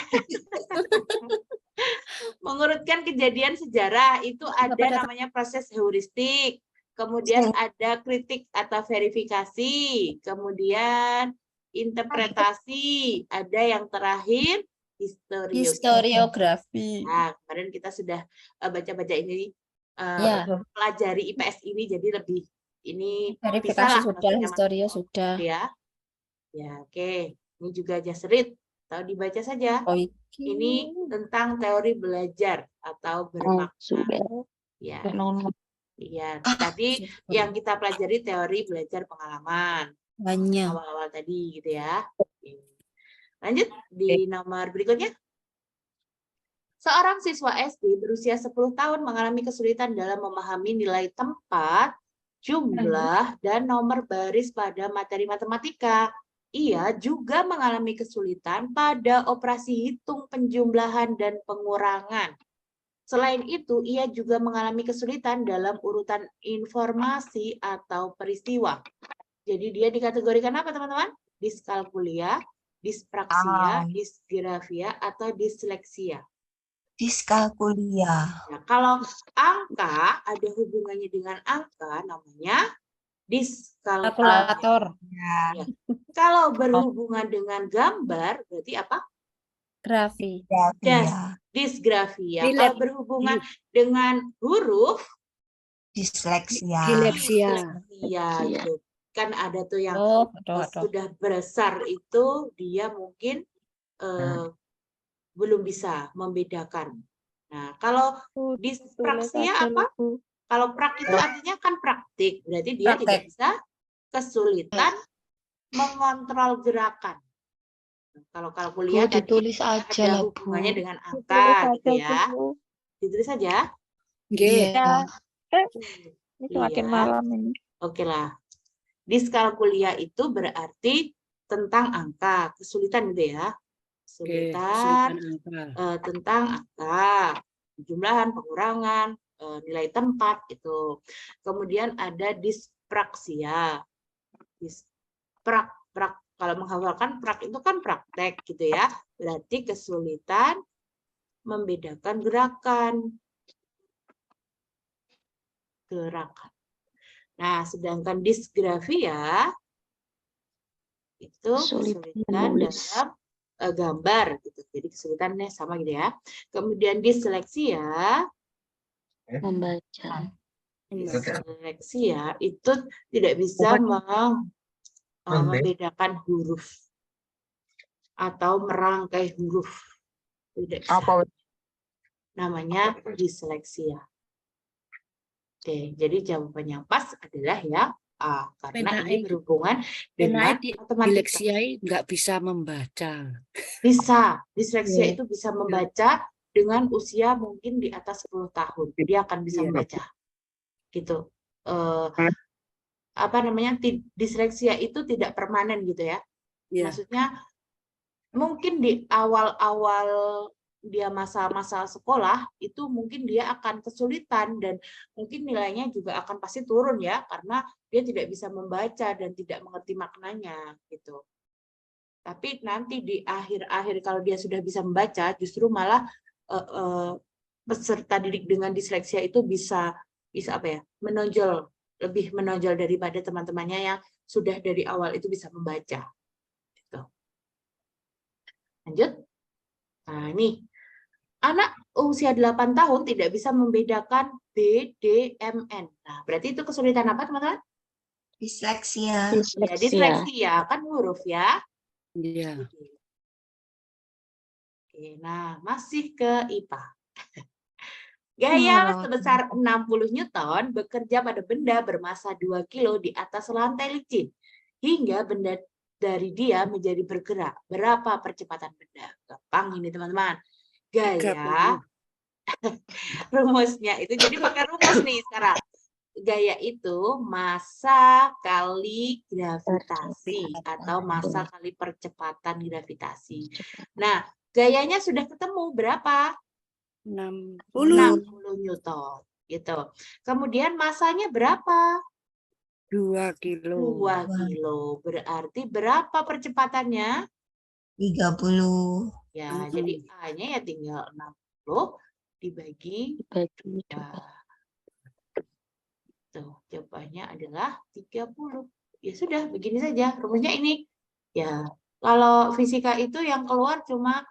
Mengurutkan kejadian sejarah itu ada pada- namanya proses heuristik. Kemudian ada kritik atau verifikasi. Kemudian interpretasi. Ada yang terakhir historiografi. Historiografi. Nah, kemarin kita sudah baca-baca ini, Ya. pelajari IPS ini, jadi lebih ini bisa Verifikasi lah sudah, maksudnya, historia sudah. ya. Ya, oke. Ini juga Jasrid. Tahu dibaca saja. Oke. Ini tentang teori belajar atau bermakna. Sudah. Ya, Fenomena. iya. Tadi yang kita pelajari teori belajar pengalaman banyak. awal-awal tadi, gitu ya. Oke. Lanjut di nomor berikutnya. Seorang siswa SD berusia 10 tahun mengalami kesulitan dalam memahami nilai tempat, jumlah, dan nomor baris pada materi matematika. Ia juga mengalami kesulitan pada operasi hitung penjumlahan dan pengurangan. Selain itu, ia juga mengalami kesulitan dalam urutan informasi atau peristiwa. Jadi dia dikategorikan apa, teman-teman? Diskalkulia, dispraksia, disgrafia, atau disleksia. Diskalkulia. Nah, kalau angka ada hubungannya dengan angka, namanya diskalkulator. Kalkulator. Ya. Kalau berhubungan dengan gambar, berarti apa? Grafi. Ya. Disgrafia. Dilek- Kalau berhubungan dengan huruf, Disleksia. Disleksia. disleksia itu. Kan ada tuh yang Aduh. sudah besar itu dia mungkin belum bisa membedakan. Nah, kalau dispraksia apa? Kalau prak itu artinya kan praktik, berarti dia tidak Praktek. bisa kesulitan mengontrol gerakan. Kalau kalkulia Bu, ditulis aja ada lah, Bu. hubungannya dengan angka, gitu ya. Ditulis saja. G. Iya. Ini semakin Iya. malam ini. Oke lah. Diskalkulia itu berarti tentang angka, kesulitan gitu ya. Kesulitan tentang angka, jumlahan, pengurangan, nilai tempat itu. Kemudian ada dispraksia. Kalau menghafalkan prak itu kan praktek gitu ya. Berarti kesulitan membedakan gerakan. Nah, sedangkan disgrafia itu kesulitan dalam gambar gitu. Jadi kesulitannya sama gitu ya. Kemudian disleksia Membaca. disleksia itu tidak bisa membedakan huruf atau merangkai huruf. Tidak bisa. Namanya disleksia. Oke, jadi jawaban yang pas adalah yang A karena Penai. ini berhubungan Penai dengan matematika. dileksia nggak bisa membaca. Bisa, disleksia Iya. itu bisa membaca dengan usia mungkin di atas 10 tahun. Dia akan bisa Iya. membaca. Gitu. Apa namanya? Disleksia itu tidak permanen gitu ya. Iya. Maksudnya mungkin di awal-awal dia masa-masa sekolah itu mungkin dia akan kesulitan dan mungkin nilainya juga akan pasti turun ya karena dia tidak bisa membaca dan tidak mengerti maknanya gitu. Tapi nanti di akhir-akhir kalau dia sudah bisa membaca justru malah peserta didik dengan disleksia itu bisa apa ya? lebih menonjol daripada teman-temannya yang sudah dari awal itu bisa membaca. Gitu. Lanjut. Nah, ini anak usia 8 tahun tidak bisa membedakan B, D, M, N. Nah, berarti itu kesulitan apa, teman-teman? Disleksia. Ya, disleksia kan huruf ya. Iya. Oke, nah masih ke IPA. Gaya sebesar 60 Newton bekerja pada benda bermasa 2 kilo di atas lantai licin hingga benda dari dia menjadi bergerak. Berapa percepatan benda? Gampang ini teman-teman. Gaya, rumusnya itu, jadi pakai rumus nih sekarang. Gaya itu massa kali gravitasi atau massa kali percepatan gravitasi. Nah, gayanya sudah ketemu berapa? 60. 60 Newton. Gitu. Kemudian massanya berapa? 2 kilo. 2 kilo. Berarti berapa percepatannya? 30. Ya, jadi A-nya ya tinggal 60 dibagi 2. Tuh, jawabannya adalah 30. Ya sudah, begini saja. Rumusnya ini. Ya, kalau fisika itu yang keluar cuma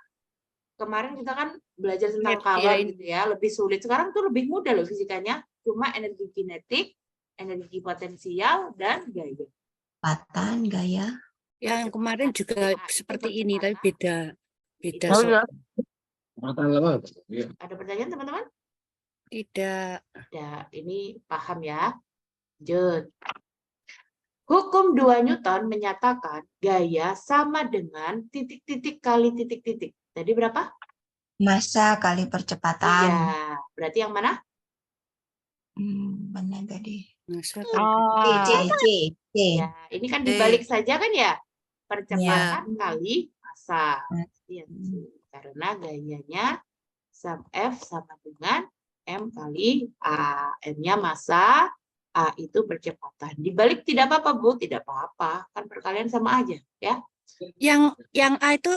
kemarin kita kan belajar tentang kalor gitu ya, lebih sulit. Sekarang tuh lebih mudah loh fisikanya. Cuma energi kinetik, energi potensial, dan gaya. Patan, gaya. Yang kemarin juga seperti ini, tapi beda Oh iya. Ada pertanyaan teman-teman? Tidak. Ya, ini paham ya. Lanjut. Hukum 2 Newton menyatakan gaya sama dengan titik-titik kali titik-titik. Tadi berapa? Massa kali percepatan. Iya. Berarti yang mana? Mana tadi? Masa C. Ya, ini kan dibalik saja kan ya? Percepatan kali massa. Ya, karena gayanya F sama dengan M kali A. M-nya massa, A itu percepatan. Dibalik tidak apa-apa, Bu. Tidak apa-apa. Kan perkalian sama aja, ya. Yang A itu,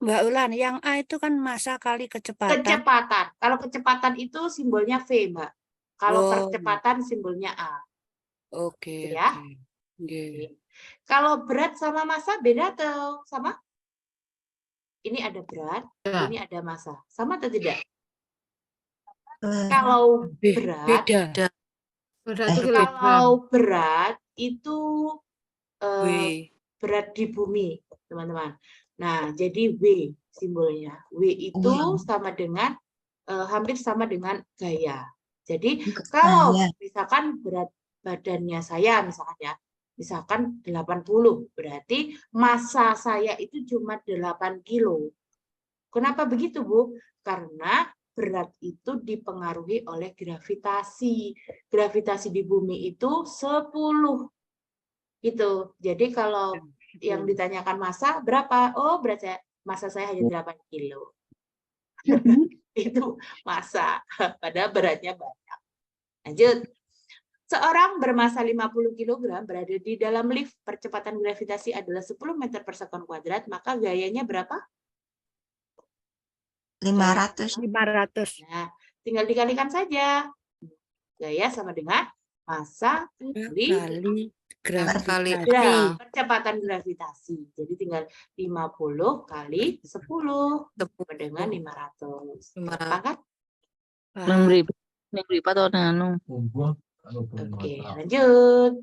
Mbak Ulan, yang A itu kan massa kali kecepatan. Kecepatan. Kalau kecepatan itu simbolnya V, Mbak. Kalau Oh. percepatan simbolnya A. Oke. Ya. Oke. Kalau berat sama massa beda atau sama? Ini ada berat, ini ada massa. Sama atau tidak? Kalau berat, Beda. kalau berat itu W. berat di bumi, teman-teman. Nah, jadi W simbolnya. W itu sama dengan hampir sama dengan gaya. Jadi kalau misalkan berat badannya saya misalkan ya, misalkan 80, berarti massa saya itu cuma 8 kilo. Kenapa begitu, Bu? Karena berat itu dipengaruhi oleh gravitasi. Gravitasi di bumi itu 10. Gitu. Jadi kalau yang ditanyakan massa berapa? Oh, berat saya, massa saya hanya 8 kilo. Itu massa. Padahal beratnya banyak. Lanjut. Seorang bermassa 50 kg berada di dalam lift, percepatan gravitasi adalah 10 meter per sekon kuadrat, maka gayanya berapa? 500. Nah, tinggal dikalikan saja. Gaya sama dengan massa kali gravitasi. percepatan gravitasi. Jadi tinggal 50 kali 10 sama dengan 500. Gampang kan? Minggu atau nanu. Oke, lanjut.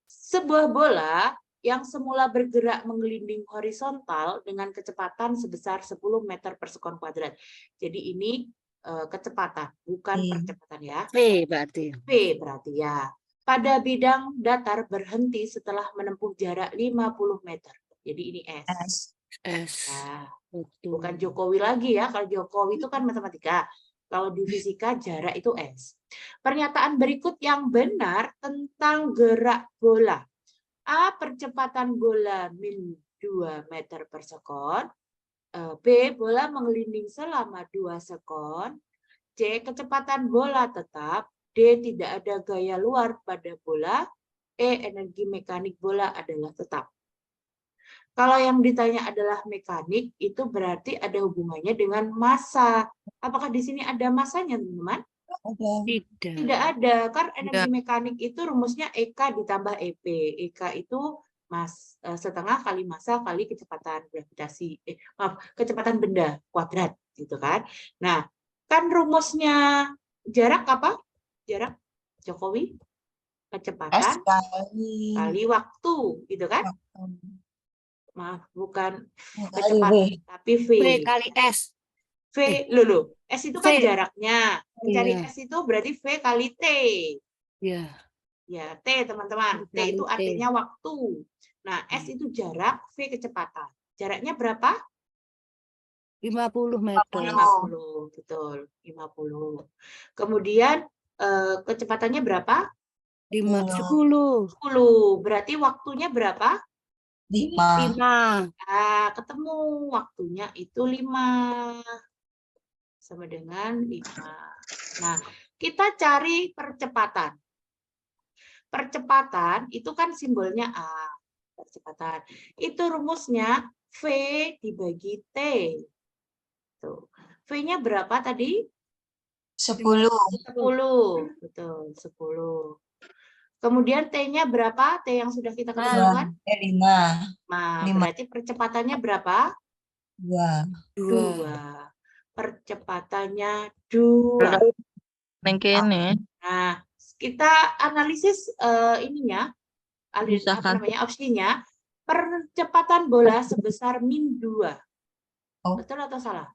Sebuah bola yang semula bergerak menggelinding horizontal dengan kecepatan sebesar 10 meter per sekon kuadrat. Jadi ini kecepatan, bukan percepatan ya. V berarti. V berarti ya. pada bidang datar berhenti setelah menempuh jarak 50 meter. Jadi ini S. S. Nah, Betul. bukan Jokowi lagi ya. Kalau Jokowi itu kan matematika. Kalau di fisika jarak itu S. Pernyataan berikut yang benar tentang gerak bola. A. Percepatan bola min 2 meter per sekon. B. Bola menggelinding selama 2 sekon. C. Kecepatan bola tetap. D. Tidak ada gaya luar pada bola. E. Energi mekanik bola adalah tetap. Kalau yang ditanya adalah mekanik, itu berarti ada hubungannya dengan massa. Apakah di sini ada massanya, teman-teman? Tidak. Tidak ada, kan energi mekanik itu rumusnya EK ditambah EP. EK itu setengah kali massa kali kecepatan gravitasi. Kecepatan benda kuadrat, gitu kan? Nah, kan rumusnya jarak apa? Jarak Jokowi? Kecepatan kali waktu, gitu kan? Maaf, bukan kecepatan, tapi V. V kali S. V, loh. S itu kan V. jaraknya. Mencari Iya. S itu berarti V kali T. Ya. Ya, T teman-teman. T Kali itu T. artinya waktu. Nah, S itu jarak, V kecepatan. Jaraknya berapa? 50 meter. 50, betul. 50. Kemudian kecepatannya berapa? 10. 10. Berarti waktunya berapa? 5. 5. Nah, ketemu waktunya itu 5. Sama dengan 5. Nah, kita cari percepatan. Percepatan itu kan simbolnya A. Percepatan. Itu rumusnya V dibagi T. Tuh. V-nya berapa tadi? 10. 10. Betul, 10. Kemudian T-nya berapa? T yang sudah kita ketemukan? 5. Nah, 5. berarti percepatannya berapa? 2. 2. Percepatannya 2. Nengkene. Nah, kita analisis ininya, Misalkan. opsinya, percepatan bola sebesar min 2. Oh. Betul atau salah?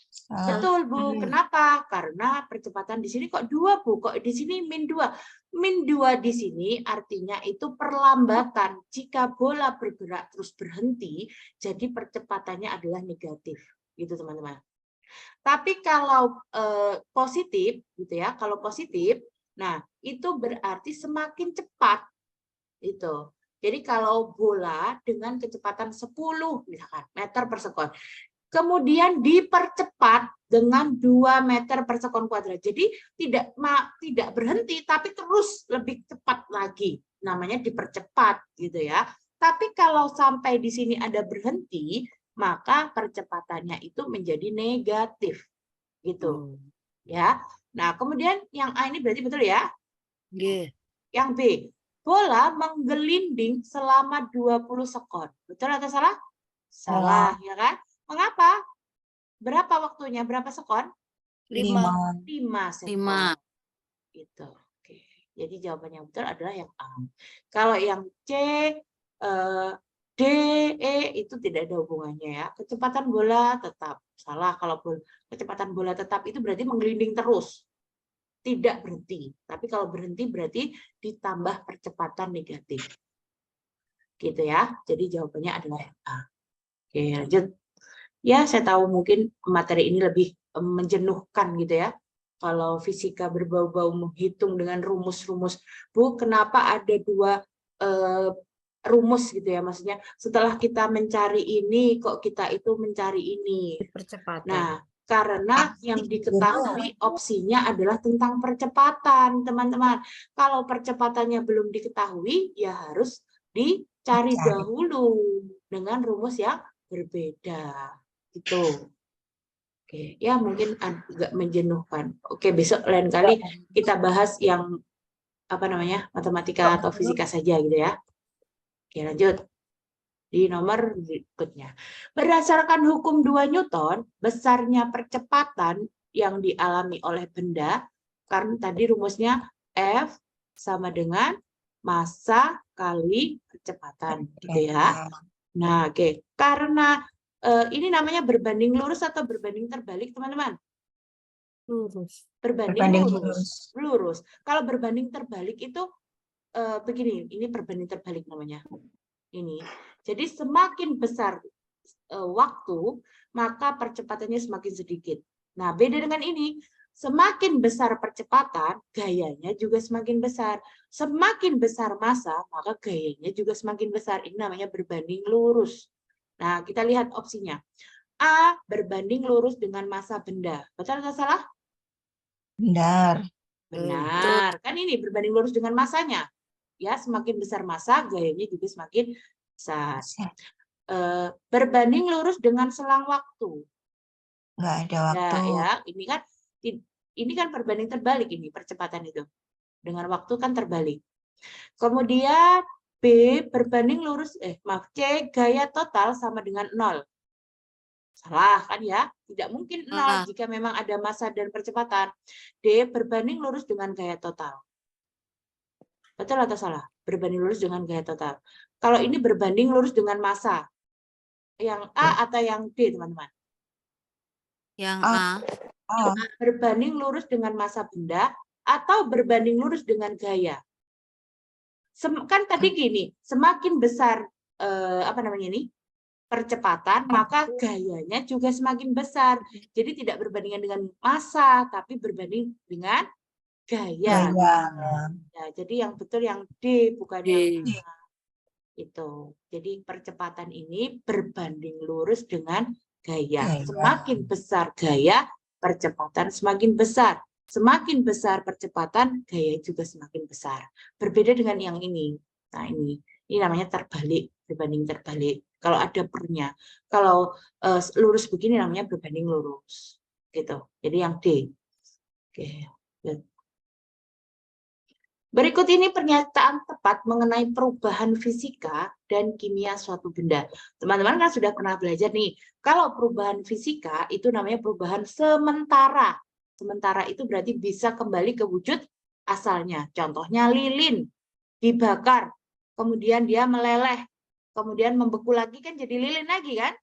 Salah. Betul, Bu. Kenapa? Karena percepatan di sini kok 2, Bu. Kok di sini min 2? Min 2 di sini artinya itu perlambatan. Jika bola bergerak terus berhenti, jadi percepatannya adalah negatif. Gitu, teman-teman. Tapi kalau positif, gitu ya, kalau positif, nah itu berarti semakin cepat, itu. Jadi kalau bola dengan kecepatan 10 misalkan meter per sekon, kemudian dipercepat dengan 2 meter per sekon kuadrat, jadi tidak berhenti, tapi terus lebih cepat lagi, namanya dipercepat, gitu ya. Tapi kalau sampai di sini ada berhenti, maka percepatannya itu menjadi negatif, gitu ya. Nah, kemudian yang A ini berarti betul ya. Yang B, bola menggelinding selama 20 sekon, betul atau salah? Salah, ya kan? Mengapa? Berapa waktunya? Berapa sekon? 5. 5 sekon. Gitu. Oke. Jadi jawaban yang betul adalah yang A. Kalau yang C, D, E itu tidak ada hubungannya ya. Kecepatan bola tetap salah. Kalau kecepatan bola tetap itu berarti menggelinding terus, tidak berhenti. Tapi kalau berhenti berarti ditambah percepatan negatif. Gitu ya. Jadi jawabannya adalah yang A. Oke, lanjut. Ya, saya tahu mungkin materi ini lebih menjenuhkan gitu ya. Kalau fisika berbau-bau menghitung dengan rumus-rumus. Bu, kenapa ada 2 rumus gitu ya, maksudnya setelah kita mencari ini kok kita itu mencari ini. Percepatan. Nah, karena yang diketahui opsinya adalah tentang percepatan, teman-teman. Kalau percepatannya belum diketahui, ya harus dicari dahulu dengan rumus yang berbeda. Gitu. Oke, ya mungkin agak menjenuhkan. Oke, besok lain kali kita bahas yang matematika atau fisika saja gitu ya. Oke, lanjut. Di nomor berikutnya. Berdasarkan hukum 2 Newton, besarnya percepatan yang dialami oleh benda, karena tadi rumusnya F sama dengan massa kali kecepatan, gitu ya. Nah, oke. Karena ini namanya berbanding lurus atau berbanding terbalik, teman-teman? Lurus. Berbanding Berbanding lurus. Lurus. Kalau berbanding terbalik itu begini, ini berbanding terbalik namanya. Ini. Jadi semakin besar waktu, maka percepatannya semakin sedikit. Nah, beda dengan ini. Semakin besar percepatan, gayanya juga semakin besar. Semakin besar massa, maka gayanya juga semakin besar. Ini namanya berbanding lurus. Nah, kita lihat opsinya. A, berbanding lurus dengan massa benda. Betul atau salah? Benar. Benar. Kan ini berbanding lurus dengan massanya. Ya, semakin besar massa, gayanya juga semakin besar. Berbanding lurus dengan selang waktu. Nggak ada waktu. Ya, ini kan berbanding terbalik ini percepatan itu. Dengan waktu kan terbalik. Kemudian B berbanding lurus C gaya total sama dengan 0. Salah kan ya? Tidak mungkin 0 jika memang ada massa dan percepatan. D berbanding lurus dengan gaya total. Betul atau salah? Berbanding lurus dengan gaya total. Kalau ini berbanding lurus dengan massa. Yang A atau yang D, teman-teman? Yang A. A. Berbanding lurus dengan massa benda atau berbanding lurus dengan gaya. Kan tadi gini, semakin besar percepatan, maka gayanya juga semakin besar. Jadi tidak berbandingan dengan massa, tapi berbanding dengan gaya. Ya, jadi yang betul yang D, bukan yang A. Itu. Jadi percepatan ini berbanding lurus dengan gaya. Semakin besar gaya, percepatan semakin besar. Semakin besar percepatan, gaya juga semakin besar. Berbeda dengan yang ini. Nah, ini namanya terbalik, berbanding terbalik. Kalau ada pernya. Kalau lurus begini namanya berbanding lurus. Gitu. Jadi yang D. Oke. Berikut ini pernyataan tepat mengenai perubahan fisika dan kimia suatu benda. Teman-teman kan sudah pernah belajar nih, kalau perubahan fisika itu namanya perubahan sementara. Sementara itu berarti bisa kembali ke wujud asalnya. Contohnya lilin, dibakar, kemudian dia meleleh, kemudian membeku lagi kan jadi lilin lagi kan?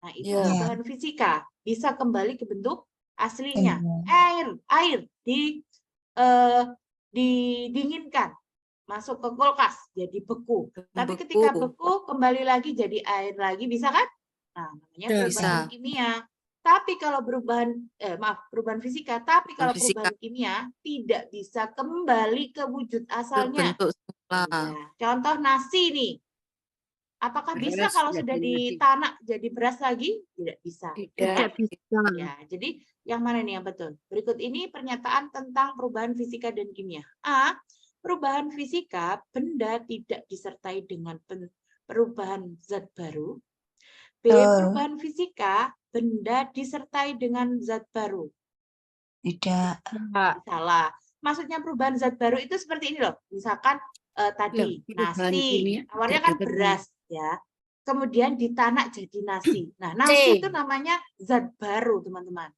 Nah itu perubahan fisika, bisa kembali ke bentuk aslinya. Air didinginkan, masuk ke kulkas jadi beku. Tapi ketika beku kembali lagi jadi air lagi, bisa kan? Nah, namanya perubahan kimia. Tapi kalau perubahan fisika, tapi kalau perubahan kimia tidak bisa kembali ke wujud asalnya. Ya, contoh nasi nih. Apakah bisa kalau sudah ditanak jadi beras lagi? Tidak bisa. Tidak bisa. Ya, jadi yang mana nih yang betul? Berikut ini pernyataan tentang perubahan fisika dan kimia. A. Perubahan fisika, benda tidak disertai dengan perubahan zat baru. B. Perubahan fisika, benda disertai dengan zat baru. Tidak. Salah. Maksudnya perubahan zat baru itu seperti ini loh. Misalkan tadi nasi, awalnya kan beras ya. Kemudian ditanak jadi nasi. Nah, nasi itu namanya zat baru, teman-teman.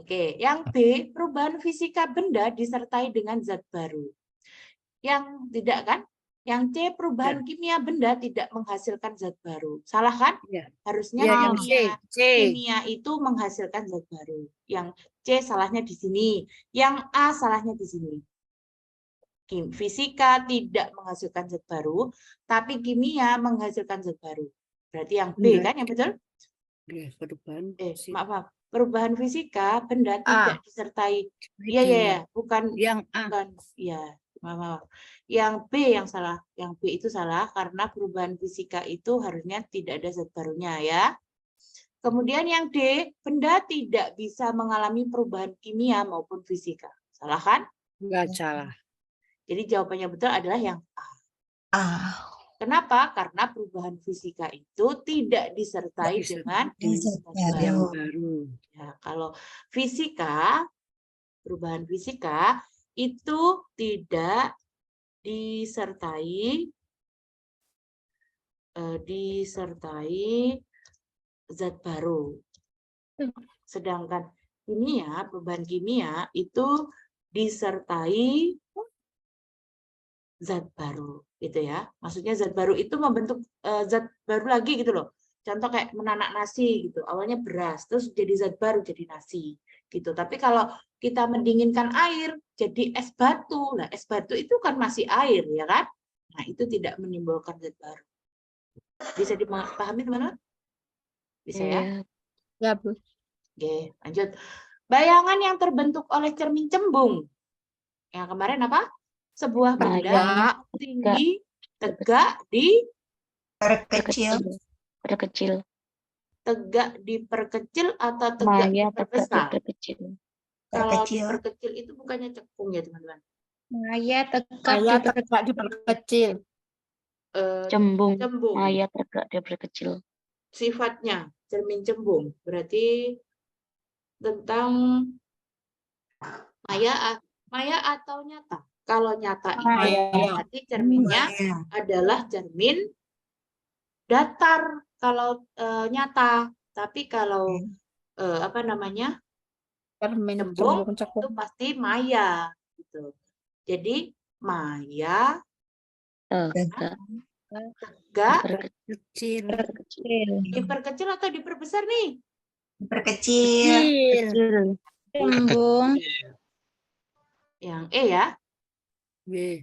Oke, yang B, perubahan fisika benda disertai dengan zat baru. Yang tidak kan? Yang C, perubahan kimia benda tidak menghasilkan zat baru. Salah kan? Harusnya kimia itu menghasilkan zat baru. Yang C salahnya di sini. Yang A salahnya di sini. Fisika tidak menghasilkan zat baru, tapi kimia menghasilkan zat baru. Berarti yang B kan yang betul? Maaf. Perubahan fisika benda tidak disertai. Iya, bukan yang A. Bukan, ya, maaf. Yang B yang salah. Yang B itu salah karena perubahan fisika itu harusnya tidak ada zat barunya ya. Kemudian yang D, benda tidak bisa mengalami perubahan kimia maupun fisika. Salah kan? Enggak salah. Jadi jawabannya betul adalah yang A. Kenapa? Karena perubahan fisika itu tidak disertai dengan yang baru. Ya, kalau fisika, perubahan fisika itu tidak disertai zat baru. Sedangkan kimia, perubahan kimia itu disertai zat baru, gitu ya. Maksudnya zat baru itu membentuk zat baru lagi gitu loh. Contoh kayak menanak nasi gitu. Awalnya beras, terus jadi zat baru jadi nasi gitu. Tapi kalau kita mendinginkan air jadi es batu. Nah, es batu itu kan masih air, ya kan? Nah, itu tidak menimbulkan zat baru. Bisa dipahami, teman-teman? Bisa ya? Iya. Ya, Bu. Oke, lanjut. Bayangan yang terbentuk oleh cermin cembung. Yang kemarin apa? Sebuah benda Maya tinggi, tegak, Perkecil. perkecil. tegak diperkecil atau tegak Maya tegak diperbesar. diperkecil. Kalau Perkecil. diperkecil itu bukannya cekung ya, teman-teman. Maya tegak Saya diper- tegak diperkecil. Cembung. Cembung. Maya tegak diperkecil. Sifatnya cermin cembung. Berarti tentang maya atau nyata. Kalau nyata itu Maya. berarti cerminnya Maya. adalah cermin datar kalau nyata. Tapi kalau apa namanya? Cermin Cembung cembung itu cekung. pasti maya gitu. Jadi maya Tegak tegak Kecil. diperkecil. diperkecil atau diperbesar nih? Perkecil. Kecil. cembung Yang E ya. B.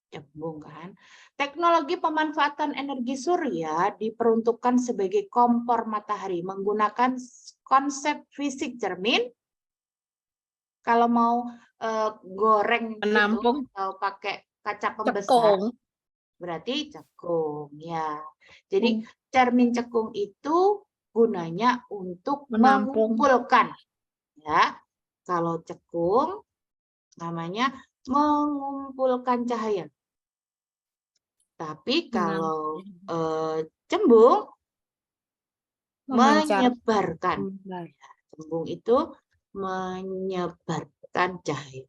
Cembung kan. Teknologi pemanfaatan energi surya diperuntukkan sebagai kompor matahari menggunakan konsep fisik cermin. Kalau mau goreng Menampung. gitu atau pakai kaca pembesar Cekung. berarti cekung ya. Jadi cermin cekung itu gunanya untuk Menampung. mengumpulkan ya. Kalau cekung namanya mengumpulkan cahaya. Tapi kalau cembung Memancar. menyebarkan. Cembung itu menyebarkan cahaya.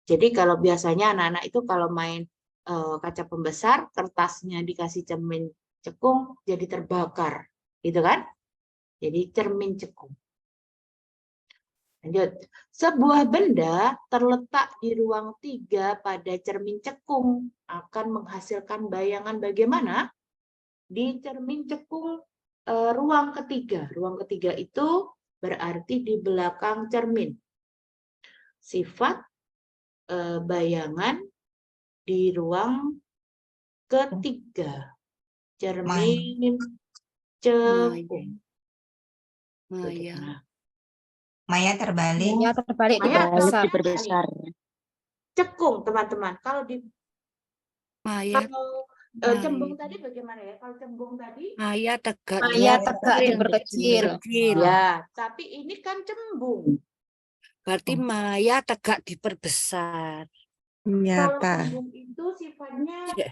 Jadi kalau biasanya anak-anak itu kalau main kaca pembesar, kertasnya dikasih cermin cekung jadi terbakar, gitu kan? Jadi cermin cekung. Lanjut. Sebuah benda terletak di ruang 3 pada cermin cekung akan menghasilkan bayangan bagaimana? Di cermin cekung ruang ketiga. Ruang ketiga itu berarti di belakang cermin. Sifat bayangan di ruang ketiga. Cermin cekung. Maya. Nah, Maya terbalik. Maya terbalik Maya diperbesar. Diperbesar. cekung, teman-teman. Kalau Maya. cembung tadi bagaimana ya? Kalau cembung tadi Maya tegak. Maya Maya tegak diperkecil. Kecil. ya, tapi ini kan cembung. Berarti Maya tegak diperbesar. Kalau Nyata. cembung itu sifatnya Ya.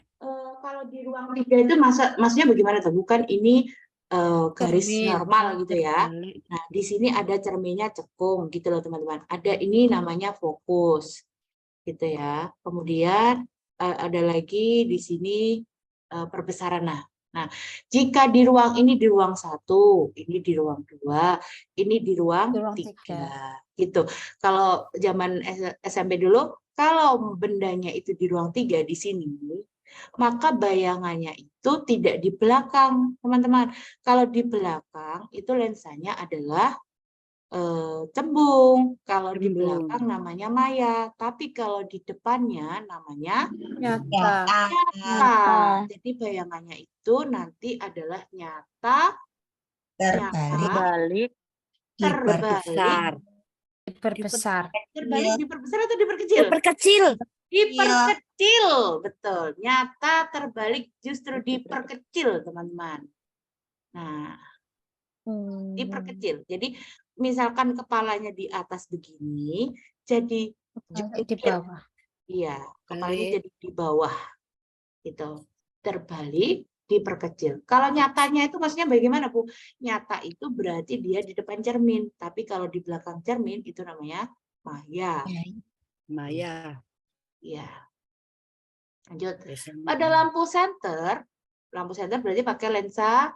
kalau di ruang 3 itu maksudnya bagaimana tuh? Bukan ini garis Cermin. normal gitu ya. Terbalik. Nah, di sini ada cerminnya cekung gitu loh, teman-teman. Ada ini namanya fokus. Gitu ya. Kemudian ada lagi di sini perbesaran. Nah, jika di ruang ini di ruang 1, ini di ruang 2, ini di ruang Di ruang 3, gitu. Kalau zaman SMP dulu, kalau bendanya itu di ruang 3 di sini, maka bayangannya itu tidak di belakang, teman-teman. Kalau di belakang itu lensanya adalah cembung. Kalau di Cembung. belakang namanya maya, tapi kalau di depannya namanya Nyata. nyata. Jadi bayangannya itu nanti adalah nyata, Terbalik. Diperbesar. Diperbesar. terbalik, diperbesar atau diperkecil? Diperkecil. Diperkecil, betul. Nyata terbalik justru diperkecil, teman-teman. Nah, diperkecil. Jadi misalkan kepalanya di atas begini, jadi Di bawah. iya, kepalanya Balik. jadi di bawah. Gitu. Terbalik, diperkecil. Kalau nyatanya itu maksudnya bagaimana, Bu? Nyata itu berarti dia di depan cermin, tapi kalau di belakang cermin itu namanya maya. Maya. Iya. Lanjut. Biasanya. Pada lampu senter berarti pakai lensa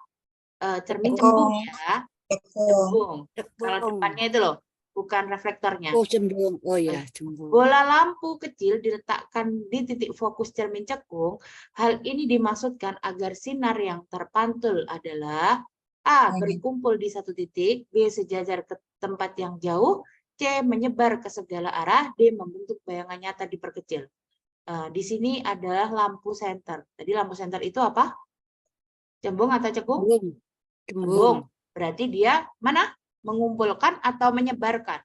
cermin Cekung. cembung ya. Cekung. Cembung. Kalau Cekung. depannya itu loh. bukan reflektornya. Oh, cembung. Oh ya, cembung. Bola lampu kecil diletakkan di titik fokus cermin cekung. Hal ini dimaksudkan agar sinar yang terpantul adalah A. Berkumpul di satu titik, B. Sejajar ke tempat yang jauh, C. Menyebar ke segala arah, D. Membentuk bayangan nyata diperkecil. Di sini adalah lampu senter. Tadi lampu senter itu apa? Cembung atau cekung? Cembung. Cembung. Berarti dia mana? Mengumpulkan atau menyebarkan?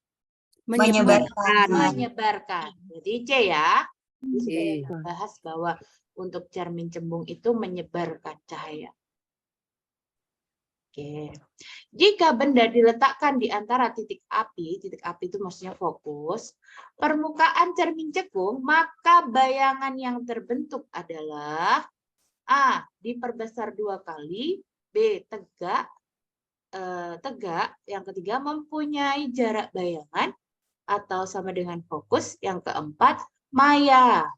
Menyebarkan. Menyebarkan. Jadi C ya. Jadi sudah Oke. kita bahas bahwa untuk cermin cembung itu menyebarkan cahaya. Oke. Jika benda diletakkan di antara titik api itu maksudnya fokus, permukaan cermin cekung, maka bayangan yang terbentuk adalah A. Diperbesar 2 kali, B. Tegak, yang ketiga mempunyai jarak bayangan atau sama dengan fokus, yang keempat maya.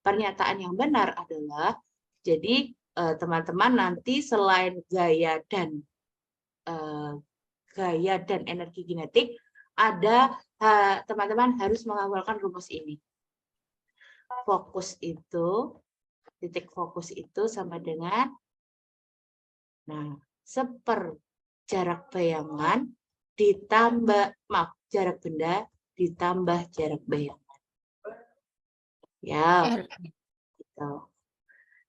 Pernyataan yang benar adalah, jadi teman-teman nanti selain gaya dan energi kinetik, ada teman-teman harus menghafalkan rumus ini. Fokus itu, titik fokus itu sama dengan, jarak bayangan ditambah, jarak benda ditambah jarak bayangan. Ya,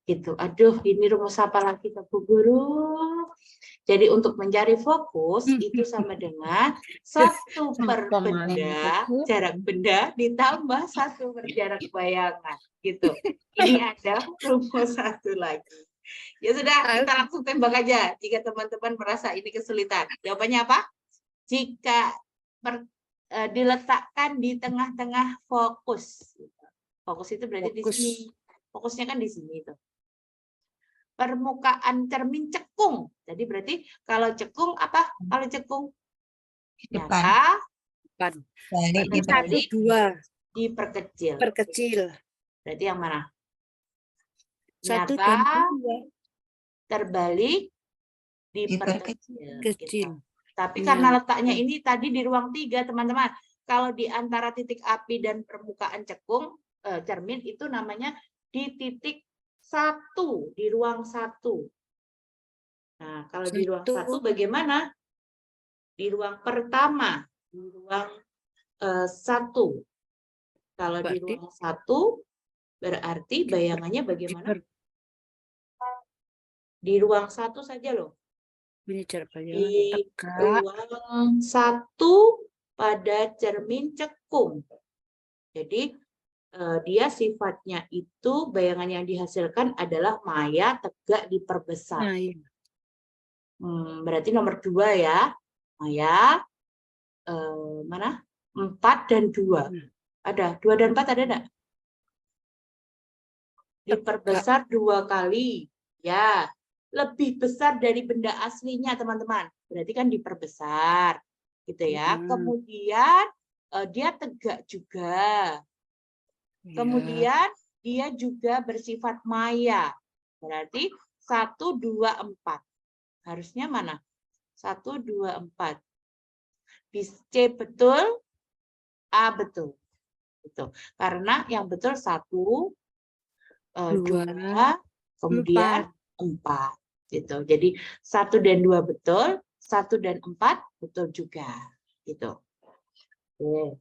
gitu. Aduh, ini rumus apa lagi Bu Guru? Jadi untuk mencari fokus itu sama dengan 1 per benda, jarak benda ditambah 1 per jarak bayangan. Gitu. Ini ada rumus satu lagi. Ya sudah, kita langsung tembak aja jika teman-teman merasa ini kesulitan. Jawabannya apa? Jika diletakkan di tengah-tengah fokus. Fokus itu berarti di sini. Fokusnya kan di sini tuh. Permukaan cermin cekung. Jadi berarti kalau cekung apa? Kalau cekung nyata, Balik. diperkecil. Perkecil. Berarti yang mana? 1 Nyata, dan 2. terbalik, Kecil. gitu. Tapi Iya. karena letaknya ini tadi di ruang 3, teman-teman. Kalau di antara titik api dan permukaan cekung, cermin itu namanya di titik 1, di ruang 1. Nah, kalau di ruang 1 bagaimana? Di ruang pertama, di ruang 1. Kalau di ruang 1, berarti bayangannya bagaimana? Di ruang 1 saja loh. Ini jarak Di bayangan tegak. ruang 1 pada cermin cekung. Jadi dia sifatnya itu bayangan yang dihasilkan adalah maya, tegak, diperbesar. Nah, iya. Berarti nomor 2 ya. Maya, mana? 4 dan 2. Ada 2 dan 4 ada enggak? Diperbesar 2 kali. Ya, lebih besar dari benda aslinya, teman-teman. Berarti kan diperbesar. Gitu ya. Kemudian dia tegak juga. Kemudian dia juga bersifat maya. Berarti 1, 2, 4. Harusnya mana? 1, 2, 4. C betul, A betul. Gitu. Karena yang betul 1, 2, kemudian 4. Gitu. Jadi 1 dan 2 betul, 1 dan 4 betul juga. Gitu. Oke.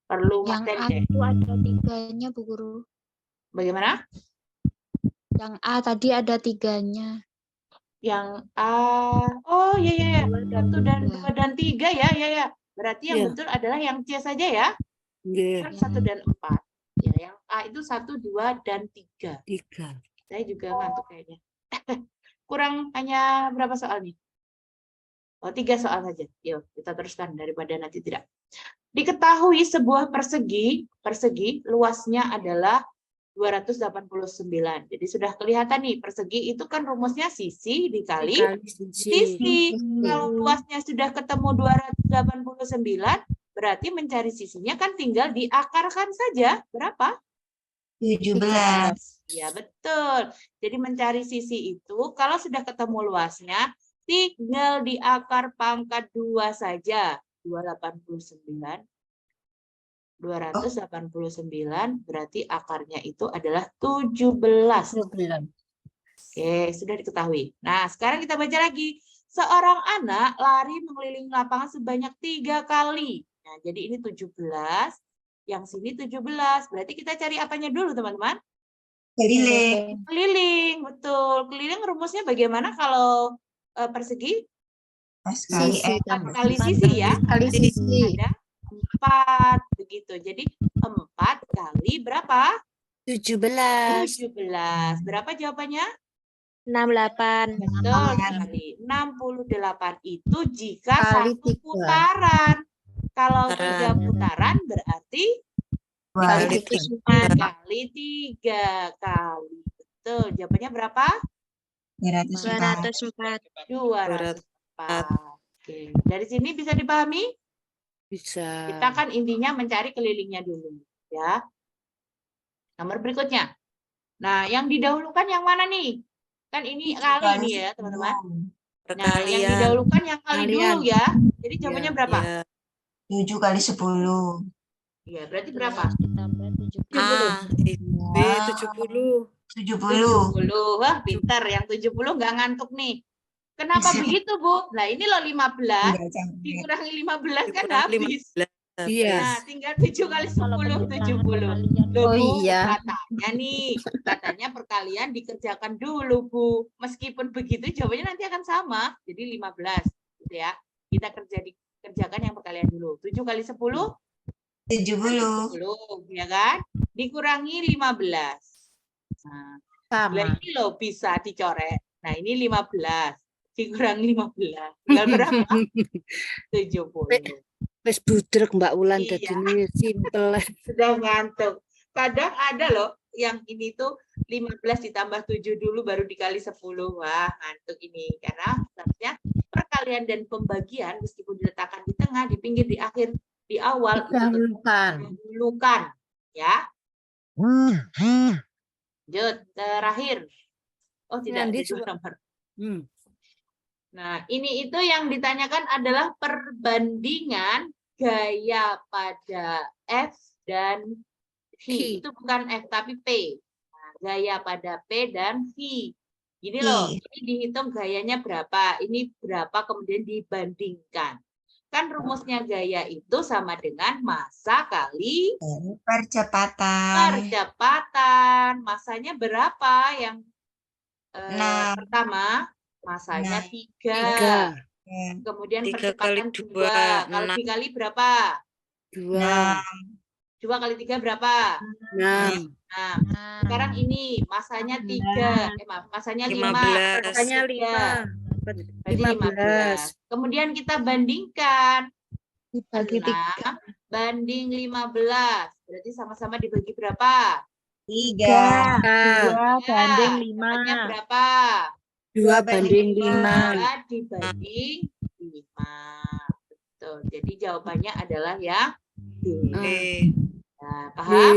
Perlu Yang A materi. itu ada 3-nya, Bu Guru. Bagaimana? Yang A tadi ada 3-nya. Yang A, oh ya. 1 dan 2 dan 3 ya. Berarti yang betul adalah yang C saja ya. Kan 1 dan 4. Ya, yang A itu 1, 2 dan 3. Saya juga ngantuk kayaknya. Kurang hanya berapa soal nih? Oh, 3 soal saja. Yuk, kita teruskan daripada nanti tidak. Diketahui sebuah persegi luasnya adalah 289. Jadi sudah kelihatan nih, persegi itu kan rumusnya sisi dikali sisi. Kalau luasnya sudah ketemu 289, berarti mencari sisinya kan tinggal diakarkan saja. Berapa? 17. Ya, betul. Jadi mencari sisi itu, kalau sudah ketemu luasnya, tinggal diakar pangkat 2 saja. 289. 289 berarti akarnya itu adalah 17. 12. Oke, sudah diketahui. Nah, sekarang kita baca lagi. Seorang anak lari mengelilingi lapangan sebanyak 3 kali. Nah, jadi ini 17, yang sini 17. Berarti kita cari apanya dulu, teman-teman? Keliling. Keliling, betul. Keliling rumusnya bagaimana kalau persegi? Sekali Sisi 4 tambah kali 4 sisi ya. kali sisi. Ada 4 begitu. Jadi 4 kali berapa? 17. 17. Berapa jawabannya? 68. Betul sekali. 68 itu jika Kali 1 3. putaran. Kalau 3 putaran berarti Kali 3. kali 3 kali. Betul. Jawabannya berapa? 204. 204. Oke. Dari sini bisa dipahami? Bisa. Kita kan intinya mencari kelilingnya dulu, ya. Nomor berikutnya. Nah, yang didahulukan yang mana nih? Kan ini kali nih ya, teman-teman. Nah, yang didahulukan yang kali dulu ya. Jadi jawabannya berapa? 7 kali 10. Iya, berarti berapa? Ditambah 70. B 70. 70. 70. Wah, pintar. Yang 70 nggak ngantuk nih. Kenapa begitu, Bu? Nah, ini loh 15. Enggak capek. Dikurangi 15 kan Dikurang habis. 15. Iya. Nah, tinggal 7 kali 10, 70. Loh, Oh, Bu, iya. katanya perkalian dikerjakan dulu, Bu. Meskipun begitu, jawabannya nanti akan sama. Jadi 15, gitu ya. Kita kerjakan yang perkalian dulu. 7 kali 10, 70. 10, ya kan? Dikurangi 15. Nah, Sama. ini loh bisa dicoret. Nah, ini 15. Dikurangi 15. Tinggal berapa? 70. Wes budrek Mbak Wulan Iya. jadi ini simple. Sudah ngantuk. Kadang ada loh yang ini tuh 15 ditambah 7 dulu baru dikali 10. Wah, ngantuk ini. Karena sebenarnya perkalian dan pembagian meskipun diletakkan di tengah, di pinggir, di akhir, di awal itu Didahulukan. didahulukan, ya. Lanjut terakhir. Oh, tidak Nanti ada dua nomor. Nah, ini itu yang ditanyakan adalah perbandingan gaya pada F dan V. Itu bukan F tapi P. Nah, gaya pada P dan V. Gini loh, ini dihitung gayanya berapa, ini berapa kemudian dibandingkan. Kan rumusnya gaya itu sama dengan massa kali Percepatan. Masanya berapa yang Enam. pertama? Masanya 3. 3. Kemudian 3 kali percepatan 2, 2. Kalau 6. dikali berapa? 2. 2 kali 3 berapa? 6. Nah, sekarang ini masanya 3. Masanya 5. 15. Masanya 5. Berarti 15. 15. Kemudian kita bandingkan. Dibagi 3. 6 banding 15. Berarti sama-sama dibagi berapa? 3. 2 banding 5. Dapatnya berapa? 2 banding 5. 2 dibanding 5. Betul. Jadi jawabannya adalah yang D. Nah, paham?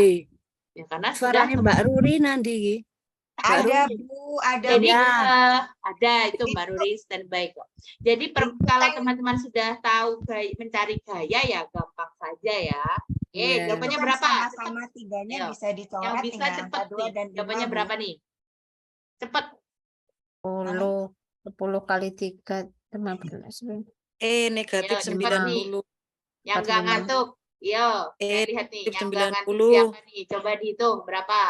Ya, karena Suaranya sudah Mbak Ruri nanti. Ada, Bu. Ada, jadi Bu. ada itu Mbak Ruri standby kok. Jadi kalau teman-teman sudah tahu mencari gaya ya gampang saja ya. Oke, Iya. jawabannya Kan berapa? sama-sama tiganya Ayo. bisa dicoret Yang bisa dengan cepat angka 2 nih. dan 5. Jawabannya berapa nih? Cepat. 10 kali 3, 15. Negatif Ayo, cepat nih. 90. Yang nggak 45. ngantuk. Yo, saya lihat nih. Yang nggak ngantuk 90. siapa nih? Coba dihitung berapa?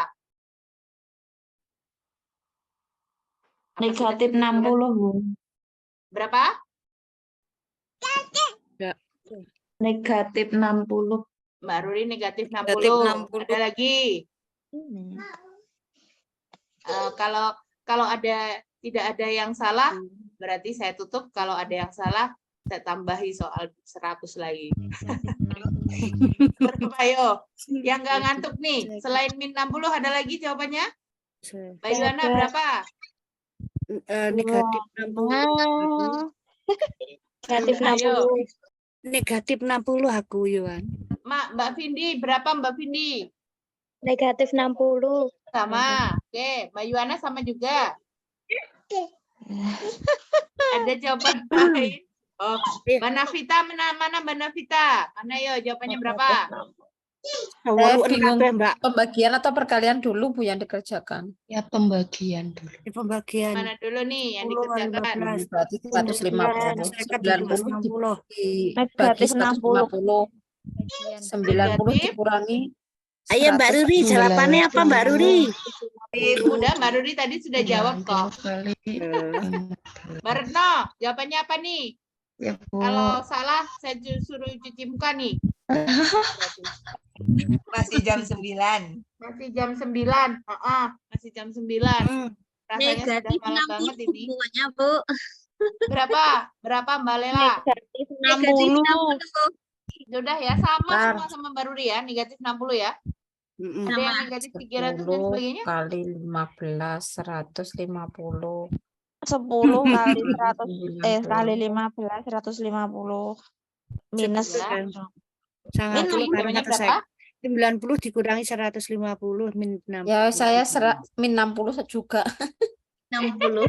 Negatif 60, Bu. Berapa? Negatif 60. Mbak Ruri negatif 60. Negatif 60. Ada lagi? Kalau tidak ada yang salah, berarti saya tutup. Kalau ada yang salah, saya tambahi soal 100 lagi. Berapa, ayo? Yang nggak ngantuk nih, selain min 60 ada lagi jawabannya? Mbak Yuana berapa? Negatif 60. Negatif Ayo. 60. Negatif 60 aku, Yohan. Mbak Vindi, berapa Mbak Vindi? Negatif 60. Sama. Oke, Mbak Yuana sama juga. Ada jawaban lain? Oh, Mbak Navita, mana Mbak Navita? Mana yo jawabannya berapa? Saya 86 bingung kabeh, Mbak. pembagian atau perkalian dulu Bu yang dikerjakan. Ya pembagian dulu. Di pembagian Mana dulu nih yang 10 dikerjakan? 15. Berarti 150. 90 dibagi Negatif 150. Bagian. 90 Negatif. dikurangi Ayo Mbak Ruri, jawabannya apa Mbak Ruri? Udah, Mbak Ruri tadi sudah jawab kok. Mbak Retno, jawabannya apa nih? Ya, Bu. Kalau salah, saya suruh cuci muka nih. Masih jam 9. Masih jam 9. Masih jam 9. Rasanya sudah malam banget ini. Bu. Berapa Mbak Lela? Negatif 60. Sudah ya, sama Bentar. semua sama Mbak Ruri ya, negatif 60 ya. Mm-mm. Ada yang negatif 300 dan 10 sebagainya? kali 15 150 10 kali 100 90. kali 15 150 minus Ya. Sangat Minus dulu karena jawabannya kata saya 90 dikurangi 150 min 60. Ya saya min 60 juga. 60.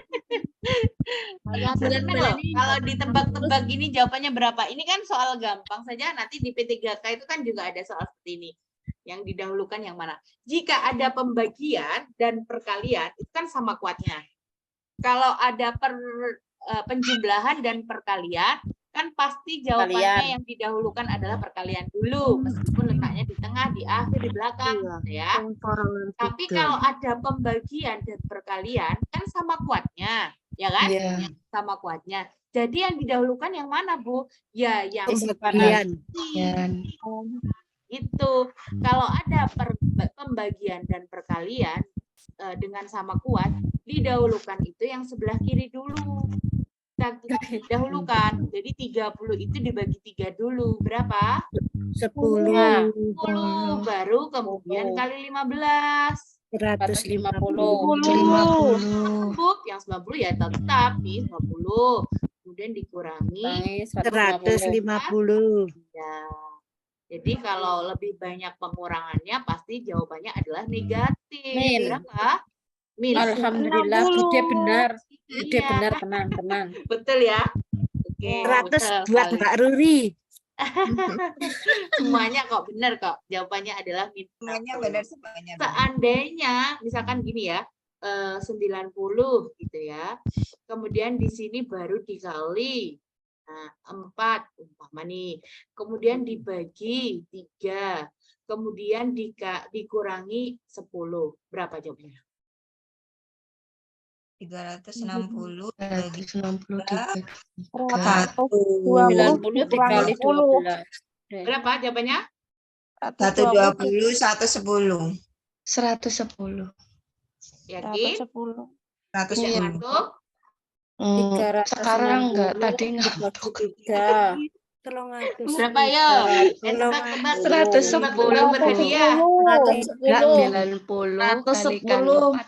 Ya, seneng loh. Kalau ditebak-tebak gini jawabannya berapa? Ini kan soal gampang saja. Nanti di P3K itu kan juga ada soal seperti ini. Yang didahulukan yang mana? Jika ada pembagian dan perkalian, itu kan sama kuatnya. Kalau ada penjumlahan dan perkalian, kan pasti jawabannya Perkalian. yang didahulukan adalah perkalian dulu. Meskipun letaknya di tengah, di akhir, di belakang. Ya. Tapi kalau ada pembagian dan perkalian kan sama kuatnya, ya kan? Iya. Sama kuatnya. Jadi yang didahulukan yang mana, Bu? Ya, yang Pembagian. itu. Kalau ada pembagian dan perkalian dengan sama kuat, didahulukan itu yang sebelah kiri dulu. Kita dahulukan. Jadi 30 itu dibagi 3 dulu. Berapa? 10 10 baru kemudian kali 15. 150. 50. Cukup yang 90 ya tetap di 90. Kemudian dikurangi 150. ya. Jadi kalau lebih banyak pengurangannya pasti jawabannya adalah negatif. Min. Berapa? Min. Alhamdulillah Bude benar. Bude Iya. benar, tenang. Betul ya? Oke. 100 betul buat sekali. Mbak Ruri. Semuanya kok benar kok. Jawabannya adalah min. Semuanya benar, semuanya benar. Seandainya misalkan gini ya, 90 gitu ya. Kemudian di sini baru dikali 4 umpama nih. Kemudian dibagi 3. Kemudian dikurangi 10. Berapa jawabannya? 360 bagi 160 dibagi 90 dikali 12. Berapa jawabannya? 120, 110. 110. Yakin? 110. 110. Ngantuk? Sekarang enggak, tadi enggak. 3. Tolong aku. Berapa yo? Tebak-tebak. 110 berhadiah. 90 kalikan 110. 4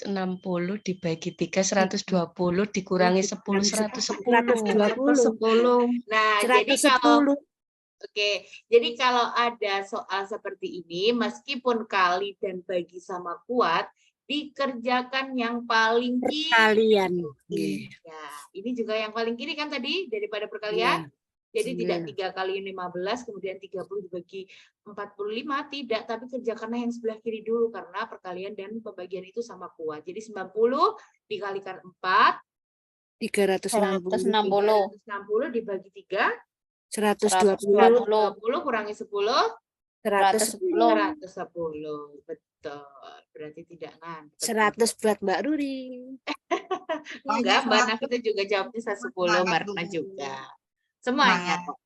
360 dibagi 3 120 dikurangi 10 110. 120. Nah, jadi kalau 110. Oke, jadi kalau ada soal seperti ini, meskipun kali dan bagi sama kuat, dikerjakan yang paling kiri. Kalian. Ya, ini juga yang paling kiri kan tadi daripada perkalian. Jadi tidak 3 kali 15, kemudian 30 dibagi 45, tidak, tapi kerjakanlah yang sebelah kiri dulu karena perkalian dan pembagian itu sama kuat. Jadi 90 dikalikan 4, 360. 360 dibagi 3, 120. 20 kurangi 10, 110. 110. Betul. Berarti tidak ngantuk. 100 buat Mbak Ruri. Enggak, Mbak Navita juga jawabnya 110, Mbak Retno juga. Semuanya kok.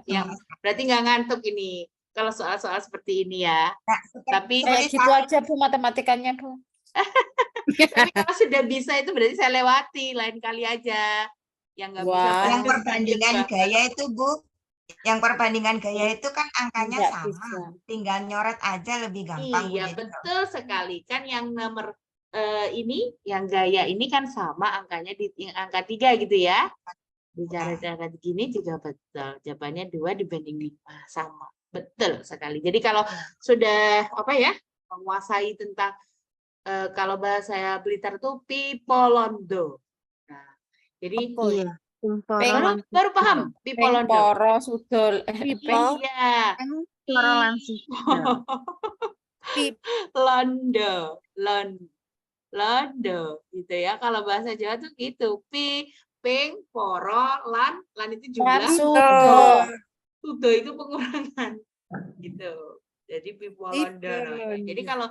Yang berarti nggak ngantuk ini. Kalau soal-soal seperti ini ya. Tapi Kayak gitu aja Bu matematikanya Bu. tapi kalau sudah bisa itu berarti saya lewati, lain kali aja. Yang nggak bisa. Wah. Yang perbandingan gaya itu, Bu. Yang perbandingan gaya itu kan angkanya Nggak sama. bisa. Tinggal nyoret aja lebih gampang. Bu. Iya, Jadi betul sekali. Kan yang nomor ini, yang gaya ini kan sama angkanya di angka 3 gitu ya. Bicara cara begini juga betul. Jawabannya 2 dibanding 5 sama. Betul sekali. Jadi kalau sudah menguasai tentang kalau bahasa Blitar itu pipolondo. Nah, jadi Baru paham pipo Ping londo. poro sudol. Pipo, Iya. pip, Londo, londo gitu ya. Kalau bahasa Jawa tuh gitu. Ping, poro, lan itu Lan jumlah. sudo. Sudo itu pengurangan gitu. Jadi pipo londo namanya. Jadi kalau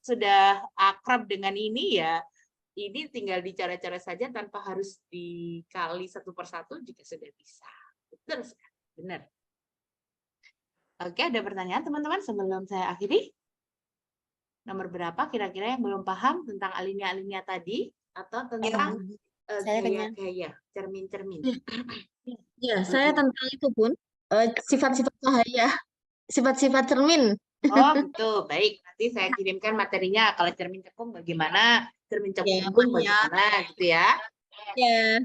sudah akrab dengan ini ya, ini tinggal dicara-cara saja tanpa harus dikali satu persatu juga sudah bisa. Betul sekali, benar. Oke, ada pertanyaan teman-teman sebelum saya akhiri? Nomor berapa kira-kira yang belum paham tentang alinea-alinea tadi atau tentang Saya kenyang. gaya-gaya, cermin-cermin? Ya, saya tentang itu, Bun. Sifat-sifat cahaya, sifat-sifat cermin. Oh, gitu. Baik, nanti saya kirimkan materinya. Kalau cermin cekung bagaimana, cermin cekung bagaimana gitu ya. Ya.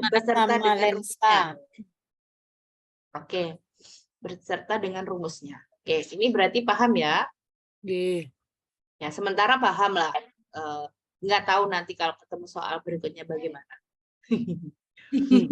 Beserta Sama dengan lensa. rumusnya. Oke, beserta dengan rumusnya. Oke, ini berarti paham ya? Nggih. Ya, sementara paham lah. Nggak tahu nanti kalau ketemu soal berikutnya bagaimana.